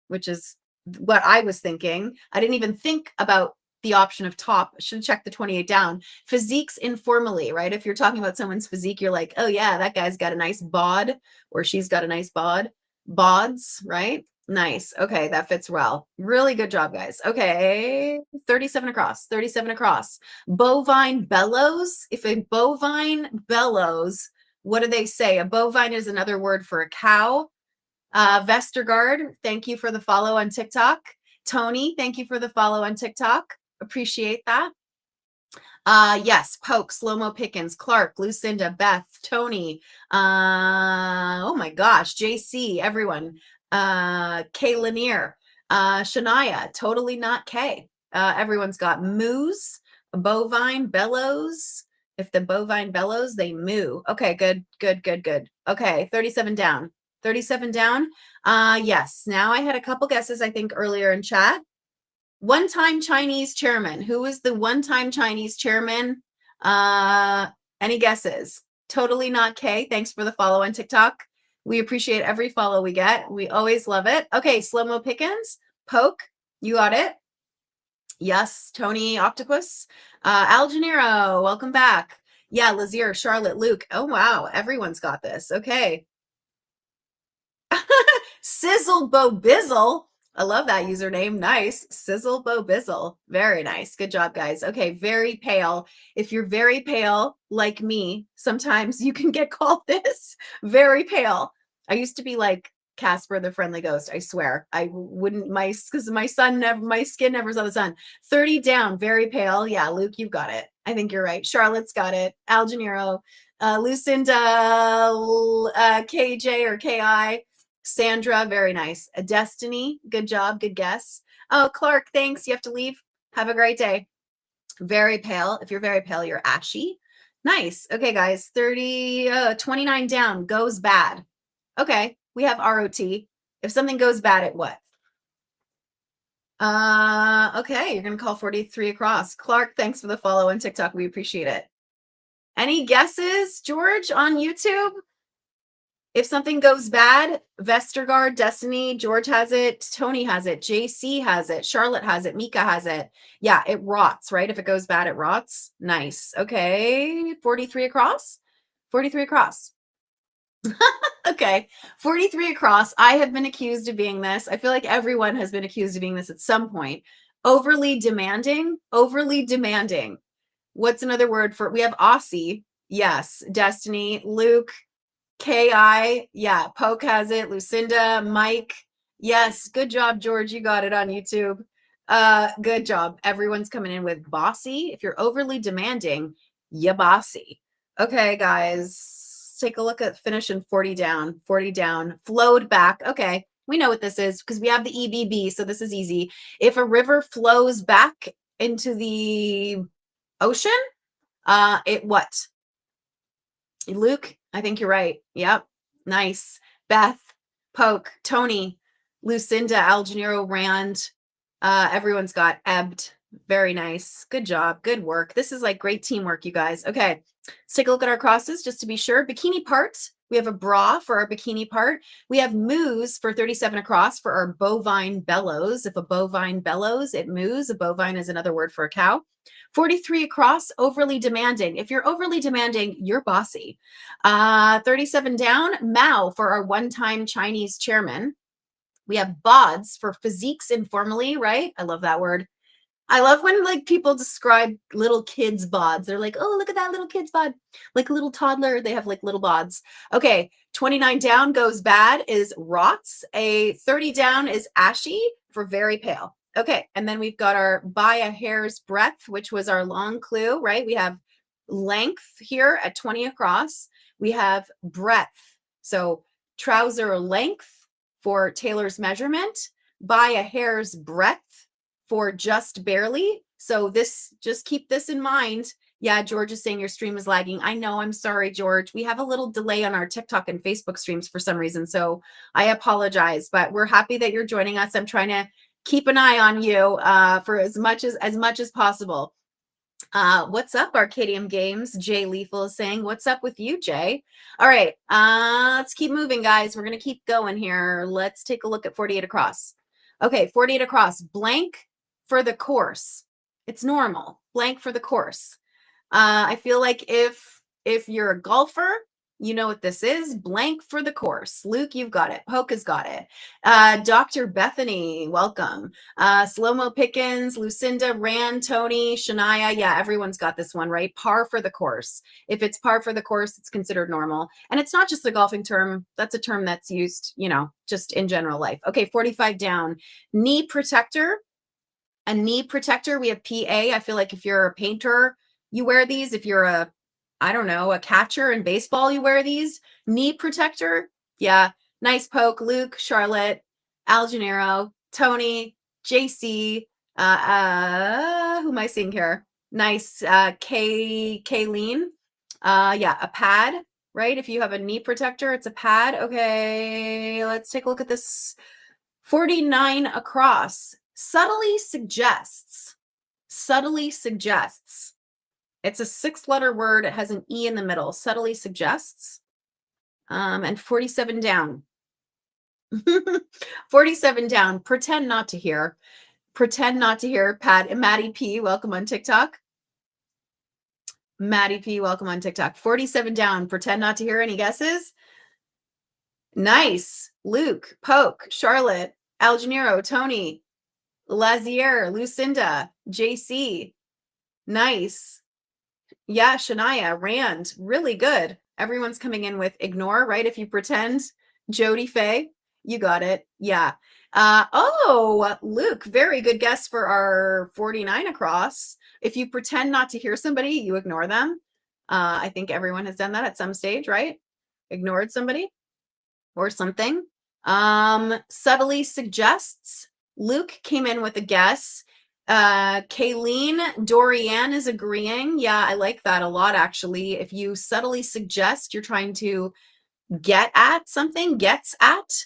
which is what I was thinking. I didn't even think about the option of top. I should have checked the 28 down. Physiques informally, right? If you're talking about someone's physique, you're like, oh yeah, that guy's got a nice bod, or she's got a nice bod. Bods, right? Nice. Okay, that fits well. Really good job, guys. Okay, 37 across, 37 across. Bovine bellows. If a bovine bellows, what do they say? A bovine is another word for a cow. Vestergaard, thank you for the follow on TikTok. Tony, thank you for the follow on TikTok. Appreciate that. Yes, Poke, Slow-Mo Pickens, Clark, Lucinda, Beth, Tony. Oh my gosh, JC, everyone. Kay Lanier, Shania, totally not Kay. Everyone's got moose, bovine, bellows. If the bovine bellows, they moo. Okay, good. Okay, 37 down. 37 down. Yes. Now I had a couple guesses, I think, earlier in chat. One-time Chinese chairman. Who is the one-time Chinese chairman? Any guesses? Totally not Kay. Thanks for the follow on TikTok. We appreciate every follow we get. We always love it. Okay, Slow-Mo Pickens. Poke, you got it. Yes, Tony Octopus. Al Gennaro, welcome back. Yeah, Lazier, Charlotte, Luke. Oh, wow. Everyone's got this. Okay. Sizzle Bo Bizzle. I love that username. Nice. Sizzle Bo Bizzle. Very nice. Good job, guys. Okay, very pale. If you're very pale, like me, sometimes you can get called this. Very pale. I used to be like Casper the Friendly Ghost. I swear. I wouldn't, because my skin never saw the sun. 30 down, very pale. Yeah, Luke, you've got it. I think you're right. Charlotte's got it. Al Gennaro, Lucinda, KJ or KI. Sandra, very nice. A Destiny, good job, good guess. Oh, Clark, thanks. You have to leave. Have a great day. Very pale. If you're very pale, you're ashy. Nice. Okay, guys, 29 down, goes bad. Okay, we have ROT. If something goes bad, at what? Okay, you're going to call 43 across. Clark, thanks for the follow on TikTok. We appreciate it. Any guesses, George, on YouTube? If something goes bad, Vestergaard, Destiny, George has it, Tony has it, JC has it, Charlotte has it, Mika has it. Yeah, it rots, right? If it goes bad, it rots. Nice. Okay, 43 across. 43 across. Okay, 43 across. I have been accused of being this. I feel like everyone has been accused of being this at some point. Overly demanding. Overly demanding. What's another word for? We have Aussie. Yes. Destiny. Luke. KI, yeah, Poke has it. Lucinda, Mike, yes, good job, George. You got it on YouTube. Good job. Everyone's coming in with bossy. If you're overly demanding, you bossy. Okay, guys, take a look at finishing 40 down, 40 down, flowed back. Okay, we know what this is because we have the EBB, so this is easy. If a river flows back into the ocean, it what? Luke, I think you're right. Yep. Nice. Beth, Poke, Tony, Lucinda, Al Janeiro, Rand. Everyone's got ebbed. Very nice. Good job. Good work. This is like great teamwork, you guys. Okay. Let's take a look at our crosses just to be sure. Bikini part. We have a bra for our bikini part. We have moos for 37 across for our bovine bellows. If a bovine bellows, it moos. A bovine is another word for a cow. 43 across, overly demanding. If you're overly demanding, you're bossy. 37 down, Mao for our one-time Chinese chairman. We have bods for physiques informally, right? I love that word. I love when like people describe little kids' bods. They're like, oh, look at that little kid's bod. Like a little toddler, they have like little bods. Okay, 29 down goes bad is rots. A 30 down is ashy for very pale. Okay, and then we've got our by a hair's breadth, which was our long clue, right? We have length here at 20 across. We have breadth. So trouser length for Taylor's measurement, by a hair's breadth for just barely. So this, just keep this in mind. Yeah, George is saying your stream is lagging. I know, I'm sorry, George. We have a little delay on our TikTok and Facebook streams for some reason. So I apologize, but we're happy that you're joining us. I'm trying to keep an eye on you for as much as possible. What's up, Arkadium Games? Jay Lethal is saying, what's up with you, Jay? All right, let's keep moving, guys. We're going to keep going here. Let's take a look at 48 across. Okay, 48 across, blank for the course. It's normal, blank for the course. I feel like if you're a golfer, you know what this is, blank for the course. Luke, you've got it. Poke has got it. Dr. Bethany, welcome. Slow-mo Pickens, Lucinda, Rand, Tony, Shania. Yeah, everyone's got this one, right? Par for the course. If it's par for the course, it's considered normal. And it's not just a golfing term. That's a term that's used, you know, just in general life. Okay, 45 down. Knee protector. A knee protector. We have PA. I feel like if you're a painter, you wear these. If you're a, I don't know, a catcher in baseball, you wear these. Knee protector. Yeah. Nice poke. Luke, Charlotte, Al Janeiro, Tony, JC. Who am I seeing here? Nice. Kayleen. Yeah, a pad, right? If you have a knee protector, it's a pad. Okay, let's take a look at this. 49 across. Subtly suggests. Subtly suggests. It's a 6-letter word. It has an E in the middle. Subtly suggests. And 47 down. 47 down. Pretend not to hear. Pretend not to hear. Pat and Maddie P, welcome on TikTok. Maddie P, welcome on TikTok. 47 down. Pretend not to hear. Any guesses? Nice. Luke, Poke, Charlotte, Al Janeiro, Tony, Lazier, Lucinda, JC. Nice. Yeah, Shania, Rand, really good. Everyone's coming in with ignore, right? If you pretend. Jody Faye, you got it. Yeah. Oh, Luke, very good guess for our 49 across. If you pretend not to hear somebody, you ignore them. I think everyone has done that at some stage, right? Ignored somebody or something. Subtly suggests. Luke came in with a guess. Kayleen, Dorianne is agreeing. Yeah, I like that a lot, actually. If you subtly suggest you're trying to get at something, gets at.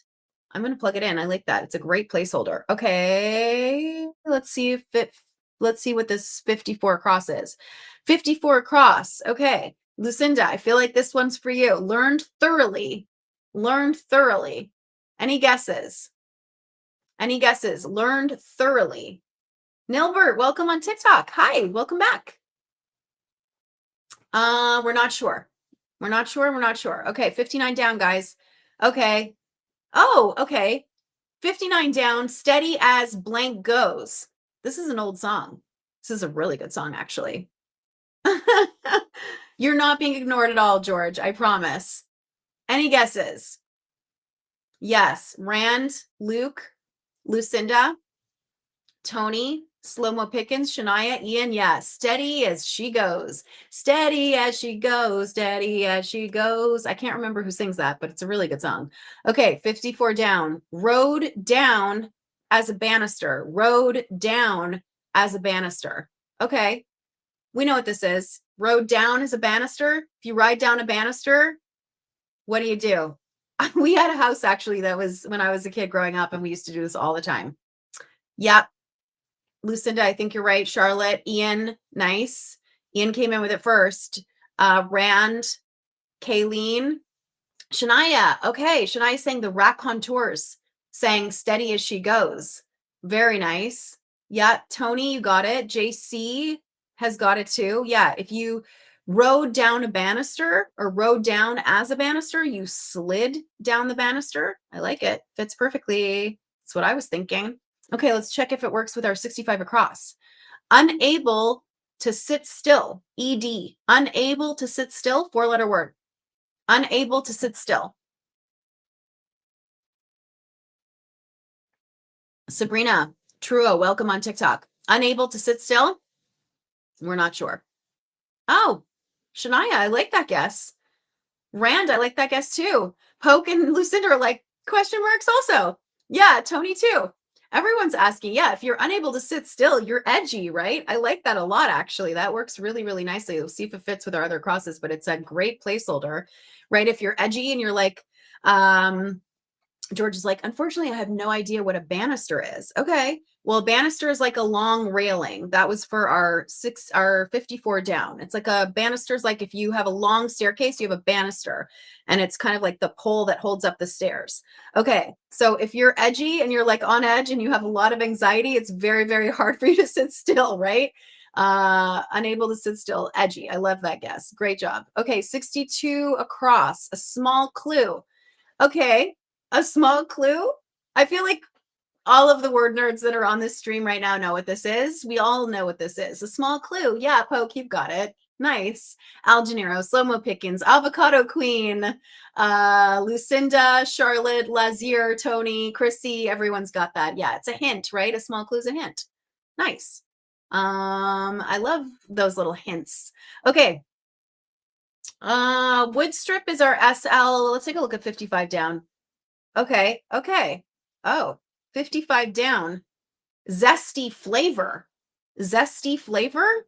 I'm going to plug it in. I like that. It's a great placeholder. Okay, let's see what this 54 across is. 54 across. Okay, Lucinda, I feel like this one's for you. Learned thoroughly. Learned thoroughly. Any guesses? Any guesses? Learned thoroughly. Nilbert, welcome on TikTok. Hi, welcome back. We're not sure. We're not sure. We're not sure. Okay, 59 down, guys. Okay. Oh, okay. 59 down, steady as blank goes. This is an old song. This is a really good song, actually. You're not being ignored at all, George. I promise. Any guesses? Yes. Rand, Luke, Lucinda, Tony, Slow-mo Pickens, Shania, Ian, yeah. Steady as she goes. Steady as she goes. Steady as she goes. I can't remember who sings that, but it's a really good song. Okay, 54 down. Rode down as a banister. Rode down as a banister. Okay, we know what this is. Rode down as a banister. If you ride down a banister, what do you do? We had a house actually that was when I was a kid growing up, and we used to do this all the time. Yep. Lucinda, I think you're right. Charlotte, Ian, nice. Ian came in with it first. Rand, Kayleen, Shania. Okay, Shania saying the raconteurs, saying steady as she goes. Very nice. Yeah, Tony, you got it. JC has got it too. Yeah, if you rode down a banister or rode down as a banister, you slid down the banister. I like it. Fits perfectly. That's what I was thinking. Okay, let's check if it works with our 65 across. Unable to sit still. ED. Unable to sit still. 4-letter word. Unable to sit still. Sabrina Truo, welcome on TikTok. Unable to sit still? We're not sure. Oh, Shania, I like that guess. Rand, I like that guess too. Poke and Lucinda are like, question marks also. Yeah, Tony too. Everyone's asking, yeah, if you're unable to sit still, you're edgy, right? I like that a lot, actually. That works really, really nicely. We'll see if it fits with our other crosses, but it's a great placeholder, right? If you're edgy and you're like, George is like, unfortunately, I have no idea what a banister is. Okay. Well, a banister is like a long railing. That was for our 54 down. It's like a banister is like if you have a long staircase, you have a banister, and it's kind of like the pole that holds up the stairs. Okay. So if you're edgy and you're like on edge and you have a lot of anxiety, it's very, very hard for you to sit still, right? Unable to sit still, edgy. I love that guess. Great job. Okay. 62 across, a small clue. Okay. A small clue. I feel like all of the word nerds that are on this stream right now know what this is. We all know what this is. A small clue. Yeah, Poke, you've got it. Nice. Al Gennaro, Slow-Mo Pickens, Avocado Queen, Lucinda, Charlotte, Lazier, Tony, Chrissy, everyone's got that. Yeah, it's a hint, right? A small clue is a hint. Nice. I love those little hints. Okay. Wood strip is our SL. Let's take a look at 55 down. Okay. Okay. Oh, 55 down. Zesty flavor. Zesty flavor?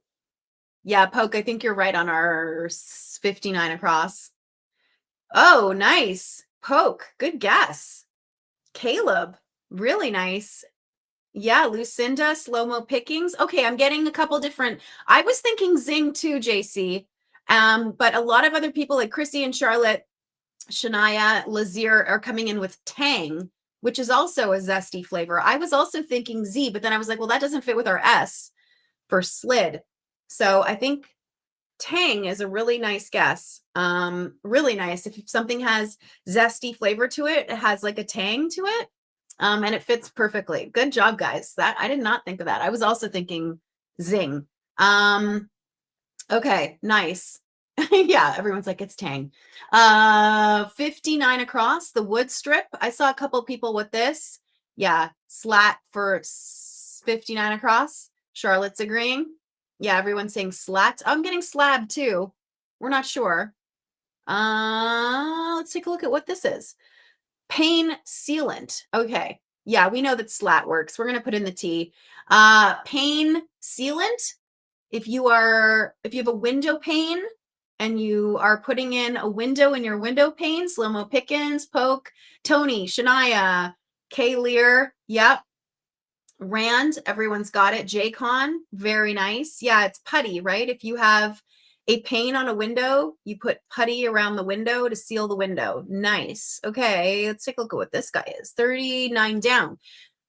Yeah, Poke, I think you're right on our 59 across. Oh, nice. Poke, good guess. Caleb, really nice. Yeah, Lucinda, Slow-Mo Pickings. Okay, I'm getting a couple different. I was thinking zing too, JC. But a lot of other people like Chrissy and Charlotte, Shania, Lazier are coming in with tang, which is also a zesty flavor. I was also thinking Z, but then I was like, well, that doesn't fit with our S for slid. So I think tang is a really nice guess. Really nice. If something has zesty flavor to it, it has like a tang to it. And it fits perfectly. Good job, guys. That I did not think of that. I was also thinking zing. Okay, nice. Yeah, everyone's like, it's tang. 59 across, the wood strip. I saw a couple people with this. Yeah, slat for 59 across. Charlotte's agreeing. Yeah, everyone's saying slat. I'm getting slab too. We're not sure. Let's take a look at what this is. Pane sealant. Okay. Yeah, we know that slat works. We're going to put in the T. Pane sealant. If you have a window pane and you are putting in a window in your window pane, Slow-Mo Pickens, Poke, Tony, Shania, Kay Lear, yep. Rand, everyone's got it. Jaycon, very nice. Yeah, it's putty, right? If you have a pane on a window, you put putty around the window to seal the window. Nice. Okay, let's take a look at what this guy is. 39 down.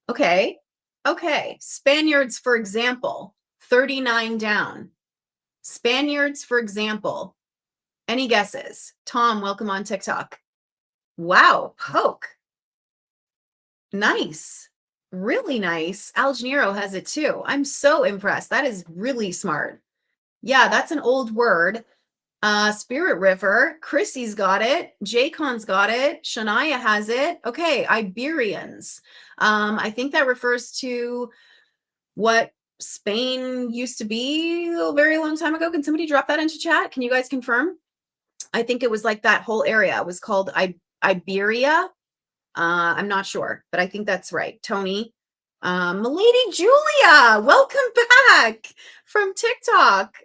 Okay. Okay. Spaniards, for example, 39 down. Spaniards, for example. Any guesses? Tom, welcome on TikTok. Wow, Poke. Nice. Really nice. Al Gennaro has it too. I'm so impressed. That is really smart. Yeah, that's an old word. Spirit River. Chrissy's got it. Jaycon's got it. Shania has it. Okay, Iberians. I think that refers to what Spain used to be a very long time ago. Can somebody drop that into chat? Can you guys confirm? I think it was like that whole area. It was called Iberia. I'm not sure, but I think that's right. Tony, Lady Julia, welcome back from TikTok.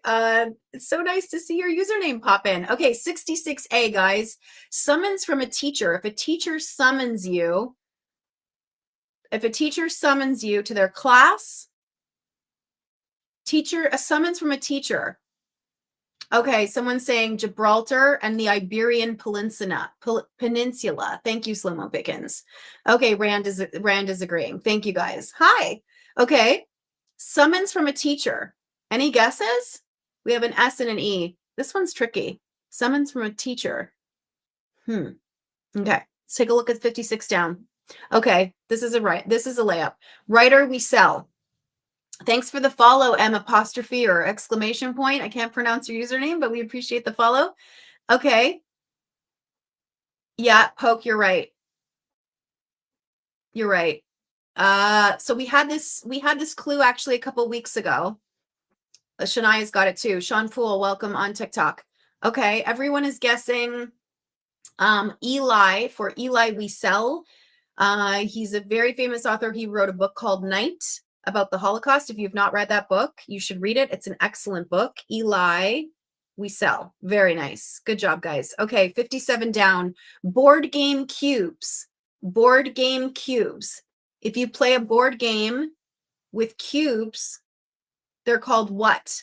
It's so nice to see your username pop in. Okay, 66A, guys. Summons from a teacher. If a teacher summons you to their class, a summons from a teacher. Okay, someone's saying Gibraltar and the Iberian Peninsula. Thank you, Slow Mo Pickens. Okay, Rand is agreeing. Thank you, guys. Hi. Okay, summons from a teacher. Any guesses? We have an S and an E. This one's tricky. Summons from a teacher. Okay, let's take a look at 56 down. Okay, this is a layup. Writer we sell. Thanks for the follow, M apostrophe or exclamation point. I can't pronounce your username, but we appreciate the follow. Okay. Yeah, Poke, you're right. You're right. So we had this clue actually a couple weeks ago. Shania's got it too. Sean Poole, welcome on TikTok. Okay, everyone is guessing Eli. For Eli we sell. He's a very famous author. He wrote a book called Night about the Holocaust. If you've not read that book, you should read it. It's an excellent book. Eli we sell. Very nice. Good job, guys. Okay, 57 down. Board game cubes. Board game cubes. If you play a board game with cubes, they're called what?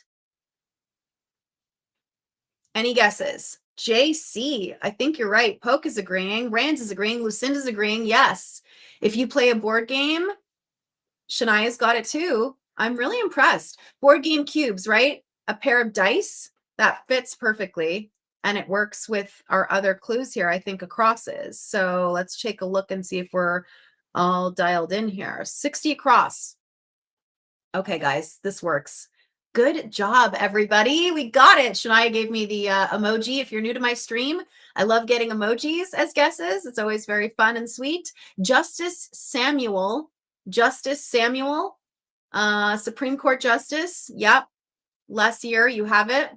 Any guesses? JC, I think you're right. Poke is agreeing. Rand is agreeing. Lucinda's agreeing. Yes. If you play a board game, Shania's got it too. I'm really impressed. Board game cubes, right? A pair of dice. That fits perfectly. And it works with our other clues here, I think, acrosses. So let's take a look and see if we're all dialed in here. 60 across. Okay, guys, this works. Good job, everybody. We got it. Shania gave me the emoji. If you're new to my stream, I love getting emojis as guesses. It's always very fun and sweet. Justice Samuel, Supreme Court Justice. Yep. Last year, you have it.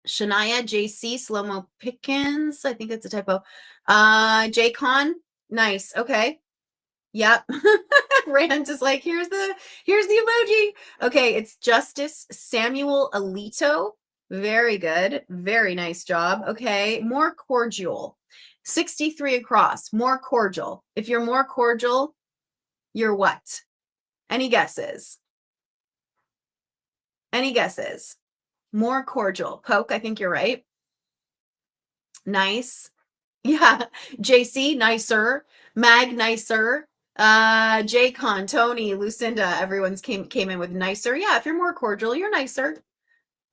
Shania, JC, Slow-Mo Pickens. I think that's a typo. J-Con. Nice. Okay. Yep. Rand is like, here's the emoji. Okay, it's Justice Samuel Alito. Very good. Very nice job. Okay, more cordial. 63 across. More cordial. If you're more cordial, you're what? Any guesses? Any guesses? More cordial. Poke, I think you're right. Nice. Yeah. JC, nicer. Mag, nicer. J-Con, Tony, Lucinda, everyone's came in with nicer. Yeah, if you're more cordial, you're nicer.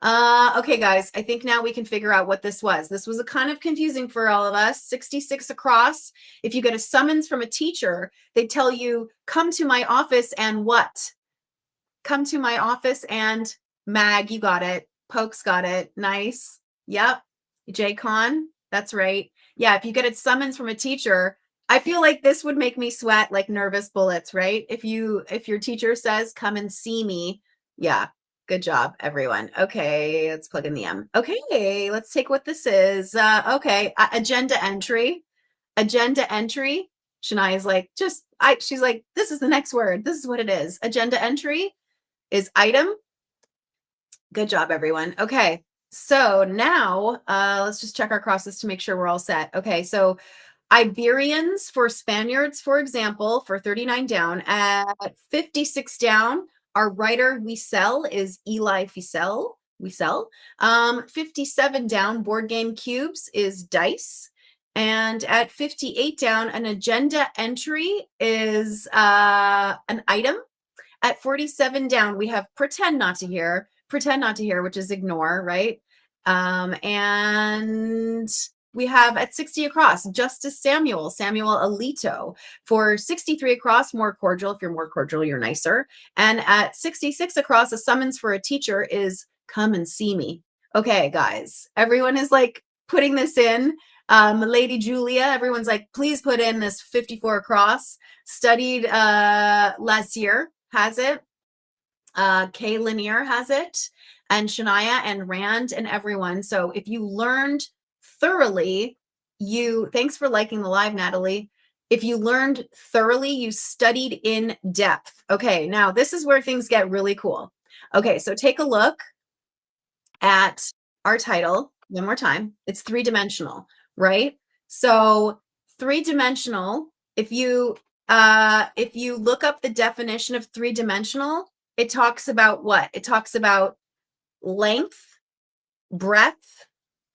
Okay, guys, I think now we can figure out what this was. This was a kind of confusing for all of us. 66 across. If you get a summons from a teacher, they tell you, come to my office and what? Come to my office and Mag, you got it. Poke's got it. Nice. Yep. J-Con, that's right. Yeah, if you get a summons from a teacher, I feel like this would make me sweat like nervous bullets, right? If your teacher says, come and see me. Yeah. Good job, everyone. Okay, let's plug in the M. Okay, let's take what this is. Okay, agenda entry. Agenda entry. Shania's like, she's like, this is the next word. This is what it is. Agenda entry is item. Good job, everyone. Okay, so now let's just check our crosses to make sure we're all set. Okay, so Iberians for Spaniards, for example, for 39 down. At 56 down, our writer we sell is Eli Wiesel. 57 down, board game cubes is dice. And at 58 down, an agenda entry is an item. At 47 down, we have pretend not to hear, which is ignore, right? And we have at 60 across, Justice Samuel Alito. For 63 across, more cordial. If you're more cordial, you're nicer. And at 66 across, a summons for a teacher is come and see me. Okay, guys, everyone is like putting this in. Lady Julia, everyone's like, please put in this 54 across. Studied last year, has it. Kay Lanier has it, and Shania and Rand and everyone. So if you learned thoroughly, thanks for liking the live, Natalie. If you learned thoroughly, you studied in depth. Okay, now this is where things get really cool. Okay, so take a look at our title one more time. It's three-dimensional, right? So three-dimensional, if you look up the definition of three-dimensional, it talks about what? It talks about length, breadth,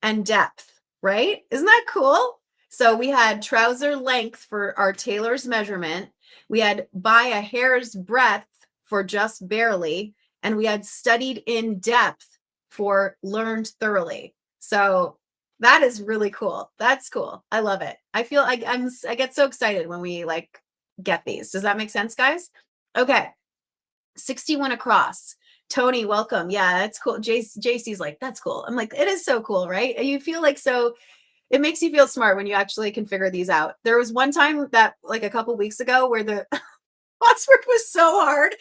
and depth, right? Isn't that cool? So we had trouser length for our tailor's measurement. We had by a hair's breadth for just barely. And we had studied in depth for learned thoroughly. So that is really cool. That's cool. I love it. I feel like I get so excited when we like get these. Does that make sense, guys? Okay. 61 across. Tony, welcome. Yeah, that's cool. JC's like, that's cool. I'm like, it is so cool, right? You feel like it makes you feel smart when you actually can figure these out. There was one time that like a couple weeks ago where the crossword was so hard.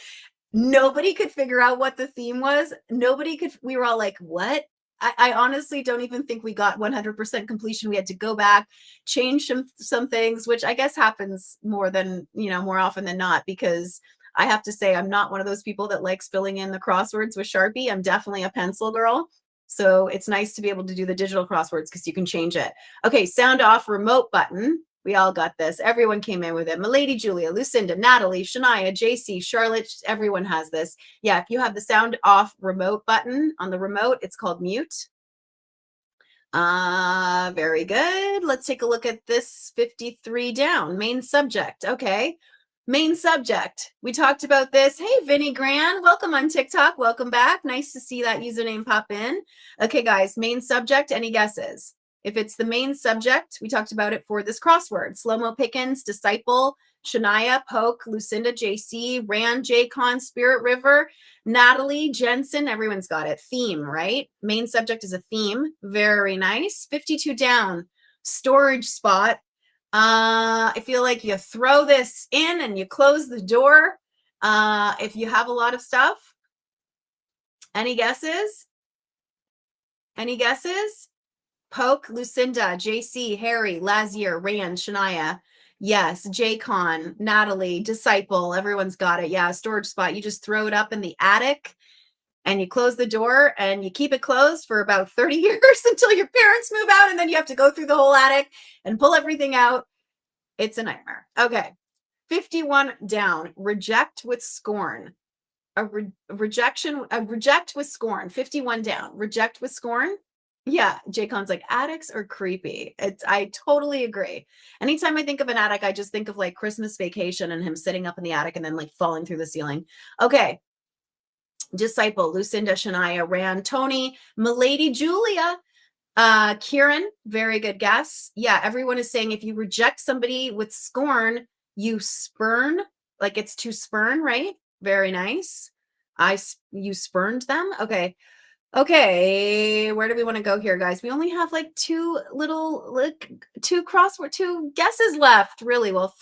Nobody could figure out what the theme was. We were all like, what? I honestly don't even think we got 100% completion. We had to go back, change some things, which I guess happens more often than not, because I have to say, I'm not one of those people that likes filling in the crosswords with Sharpie. I'm definitely a pencil girl. So it's nice to be able to do the digital crosswords because you can change it. Okay, sound off remote button. We all got this. Everyone came in with it. Milady, Julia, Lucinda, Natalie, Shania, JC, Charlotte, everyone has this. Yeah, if you have the sound off remote button on the remote, it's called mute. Very good. Let's take a look at this 53 down. Main subject. Okay. Main subject. We talked about this. Hey, Vinny Grand, welcome on TikTok. Welcome back. Nice to see that username pop in. Okay, guys, main subject. Any guesses? If it's the main subject, we talked about it for this crossword. Slow-mo Pickens, Disciple, Shania, Poke, Lucinda, JC, Rand, J-Con, Spirit River, Natalie, Jensen, everyone's got it. Theme, right? Main subject is a theme. Very nice. 52 down. Storage spot. I feel like you throw this in and you close the door. If you have a lot of stuff. Any guesses? Any guesses? Poke, Lucinda, JC, Harry, Lazier, Rand, Shania. Yes, J-Con, Natalie, Disciple, everyone's got it. Yeah, storage spot. You just throw it up in the attic and you close the door and you keep it closed for about 30 years until your parents move out, and then you have to go through the whole attic and pull everything out. It's a nightmare. Okay. 51 down. Reject with scorn. Reject with scorn. 51 down. Reject with scorn. Yeah, J-Con's like, attics are creepy. I totally agree. Anytime I think of an attic, I just think of like Christmas Vacation and him sitting up in the attic and then like falling through the ceiling. Okay. Disciple, Lucinda, Shania, Rand, Tony, Milady, Julia, Kieran, very good guess. Yeah, everyone is saying if you reject somebody with scorn, you spurn, like it's to spurn, right? Very nice. You spurned them. Okay. Okay, where do we want to go here, guys? We only have like two guesses left, really. Well,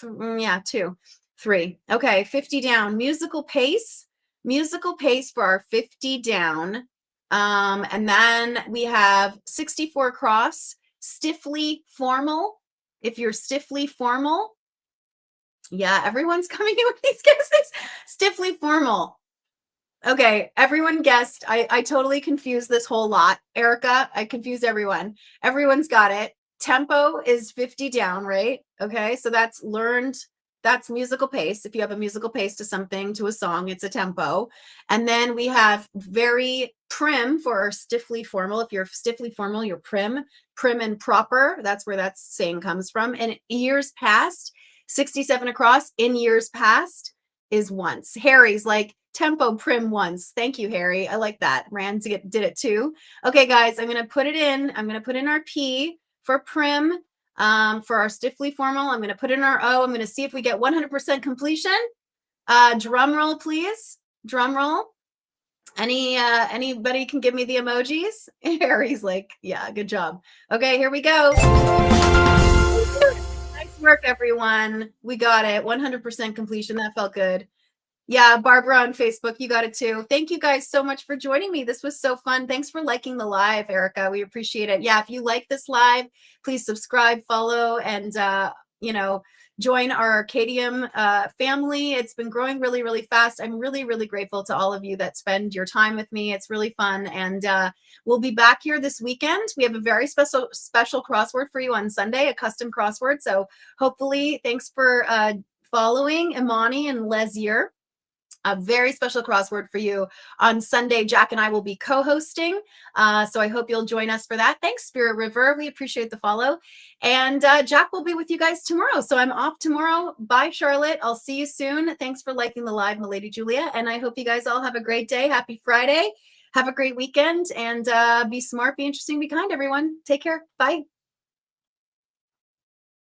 two, three. Okay, 50 down. Musical pace for our 50 down. And then we have 64 across. Stiffly formal. If you're stiffly formal, yeah, everyone's coming in with these guesses. Stiffly formal. Okay, everyone guessed. I totally confused this whole lot. Erica, I confused everyone. Everyone's got it. Tempo is 50 down, right? Okay, so that's learned. That's musical pace. If you have a musical pace to something, to a song, it's a tempo. And then we have very prim for our stiffly formal. If you're stiffly formal, you're prim and proper. That's where that saying comes from. And years past, 67 across, in years past is once. Harry's like, tempo prim once. Thank you, Harry. I like that. Rand did it too. Okay, guys, I'm going to put it in. I'm going to put in our P for prim. For our stiffly formal, I'm going to put in our O. I'm going to see if we get 100% completion. Drum roll, please. Drum roll. Anybody can give me the emojis? Harry's like, yeah, good job. Okay, here we go. Nice work, everyone. We got it. 100% completion. That felt good. Yeah, Barbara on Facebook, you got it too. Thank you guys so much for joining me. This was so fun. Thanks for liking the live, Erica. We appreciate it. Yeah, if you like this live, please subscribe, follow, and join our Arkadium family. It's been growing really, really fast. I'm really, really grateful to all of you that spend your time with me. It's really fun, and we'll be back here this weekend. We have a very special crossword for you on Sunday, a custom crossword. So hopefully, thanks for following Imani and Lezier. A very special crossword for you on Sunday. Jack and I will be co-hosting, so I hope you'll join us for that. Thanks, Spirit River. We appreciate the follow. And Jack will be with you guys tomorrow. So I'm off tomorrow. Bye, Charlotte. I'll see you soon. Thanks for liking the live, my lady Julia. And I hope you guys all have a great day. Happy Friday. Have a great weekend, and be smart, be interesting, be kind, everyone. Take care. Bye.